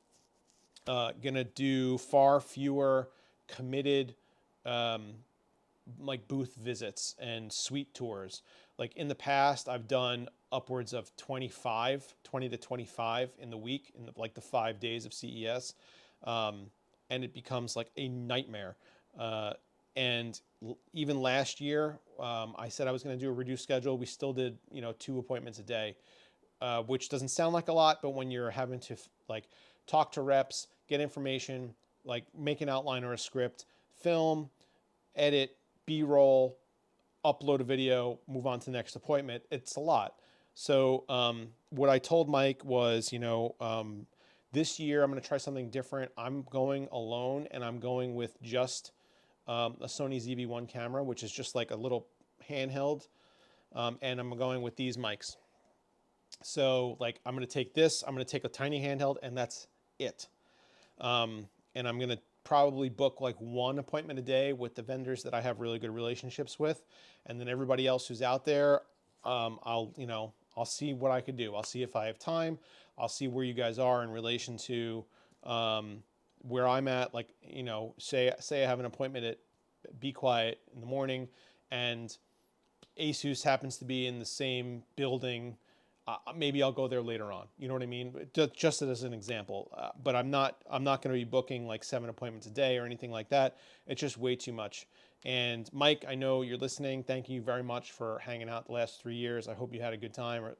S1: gonna do far fewer committed like booth visits and suite tours. Like in the past, I've done upwards of 20 to 25 in the week, in like the 5 days of CES. And it becomes like a nightmare. And even last year, I said I was going to do a reduced schedule. We still did, 2 appointments a day, which doesn't sound like a lot, but when you're having to like talk to reps, get information, like make an outline or a script, film, edit, B-roll, upload a video, move on to the next appointment, it's a lot. So what I told Mike was, this year I'm going to try something different. I'm going alone, and I'm going with just a Sony ZV-1 camera, which is just like a little handheld, and I'm going with these mics. So like I'm going to take this, I'm going to take a tiny handheld, and that's it. And I'm going to probably book like 1 appointment a day with the vendors that I have really good relationships with, and then everybody else who's out there, I'll see what I could do. I'll see if I have time. I'll see where you guys are in relation to where I'm at. Like, say I have an appointment at Be Quiet in the morning, and ASUS happens to be in the same building. Maybe I'll go there later on. You know what I mean? Just as an example. But I'm not going to be booking like 7 appointments a day or anything like that. It's just way too much. And Mike, I know you're listening. Thank you very much for hanging out the last 3 years. I hope you had a good time, or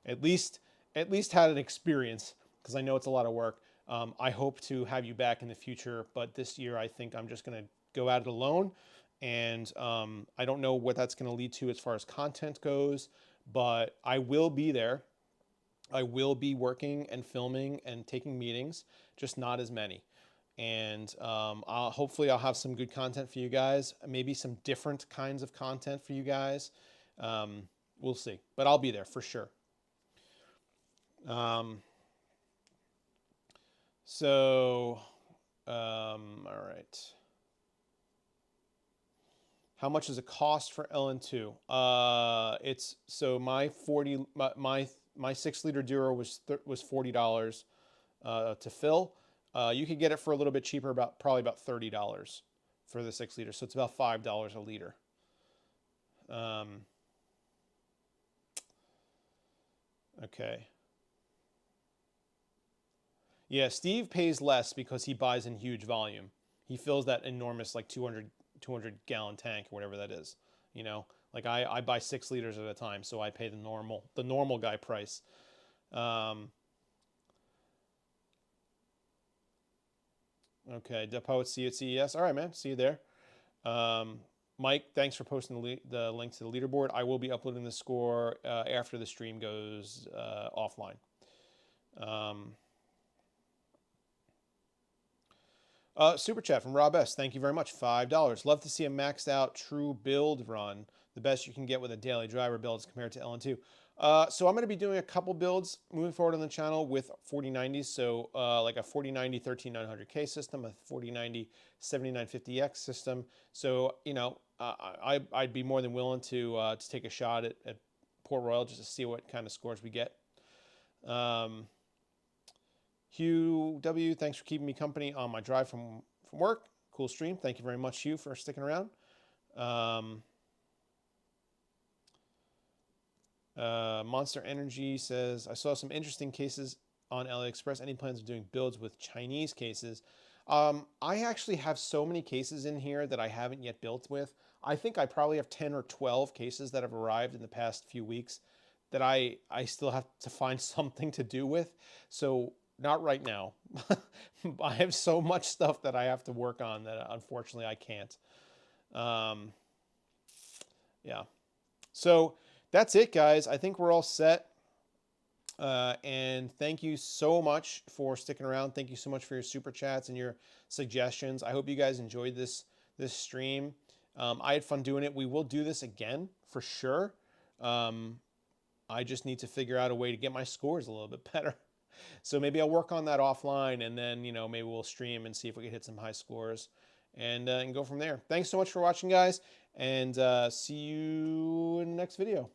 S1: at least had an experience, because I know it's a lot of work. I hope to have you back in the future, but this year I think I'm just going to go at it alone. And I don't know what that's going to lead to as far as content goes, but I will be there. I will be working and filming and taking meetings, just not as many. And hopefully I'll have some good content for you guys, maybe some different kinds of content for you guys. We'll see, but I'll be there for sure. All right. How much does it cost for LN2? It's so my 6-liter Duro was $40 to fill. You could get it for a little bit cheaper, probably about $30 for the 6-liter. So it's about $5 a liter. Okay. Yeah, Steve pays less because he buys in huge volume. He fills that enormous like 200 gallon tank or whatever that is. Like I buy 6 liters at a time, so I pay the normal guy price. Okay, Depot, see you at CES. All right, man, see you there. Mike, thanks for posting the link to the leaderboard. I will be uploading the score after the stream goes offline. Super chat from Rob S. Thank you very much. $5. Love to see a maxed out true build run. The best you can get with a daily driver build as compared to LN2. So I'm going to be doing a couple builds moving forward on the channel with 4090s. So like a 4090 13900K system, a 4090 7950X system. So, you know, I'd be more than willing to take a shot at Port Royal just to see what kind of scores we get. Hugh W, thanks for keeping me company on my drive from work. Cool stream. Thank you very much, Hugh, for sticking around. Monster Energy says, I saw some interesting cases on AliExpress. Any plans of doing builds with Chinese cases? I actually have so many cases in here that I haven't yet built with. I think I probably have 10 or 12 cases that have arrived in the past few weeks that I still have to find something to do with. So not right now. I have so much stuff that I have to work on that unfortunately I can't. Yeah. So that's it, guys. I think we're all set. And thank you so much for sticking around. Thank you so much for your super chats and your suggestions. I hope you guys enjoyed this stream. I had fun doing it. We will do this again for sure. I just need to figure out a way to get my scores a little bit better. So maybe I'll work on that offline, and then, you know, maybe we'll stream and see if we can hit some high scores and go from there. Thanks so much for watching, guys, and see you in the next video.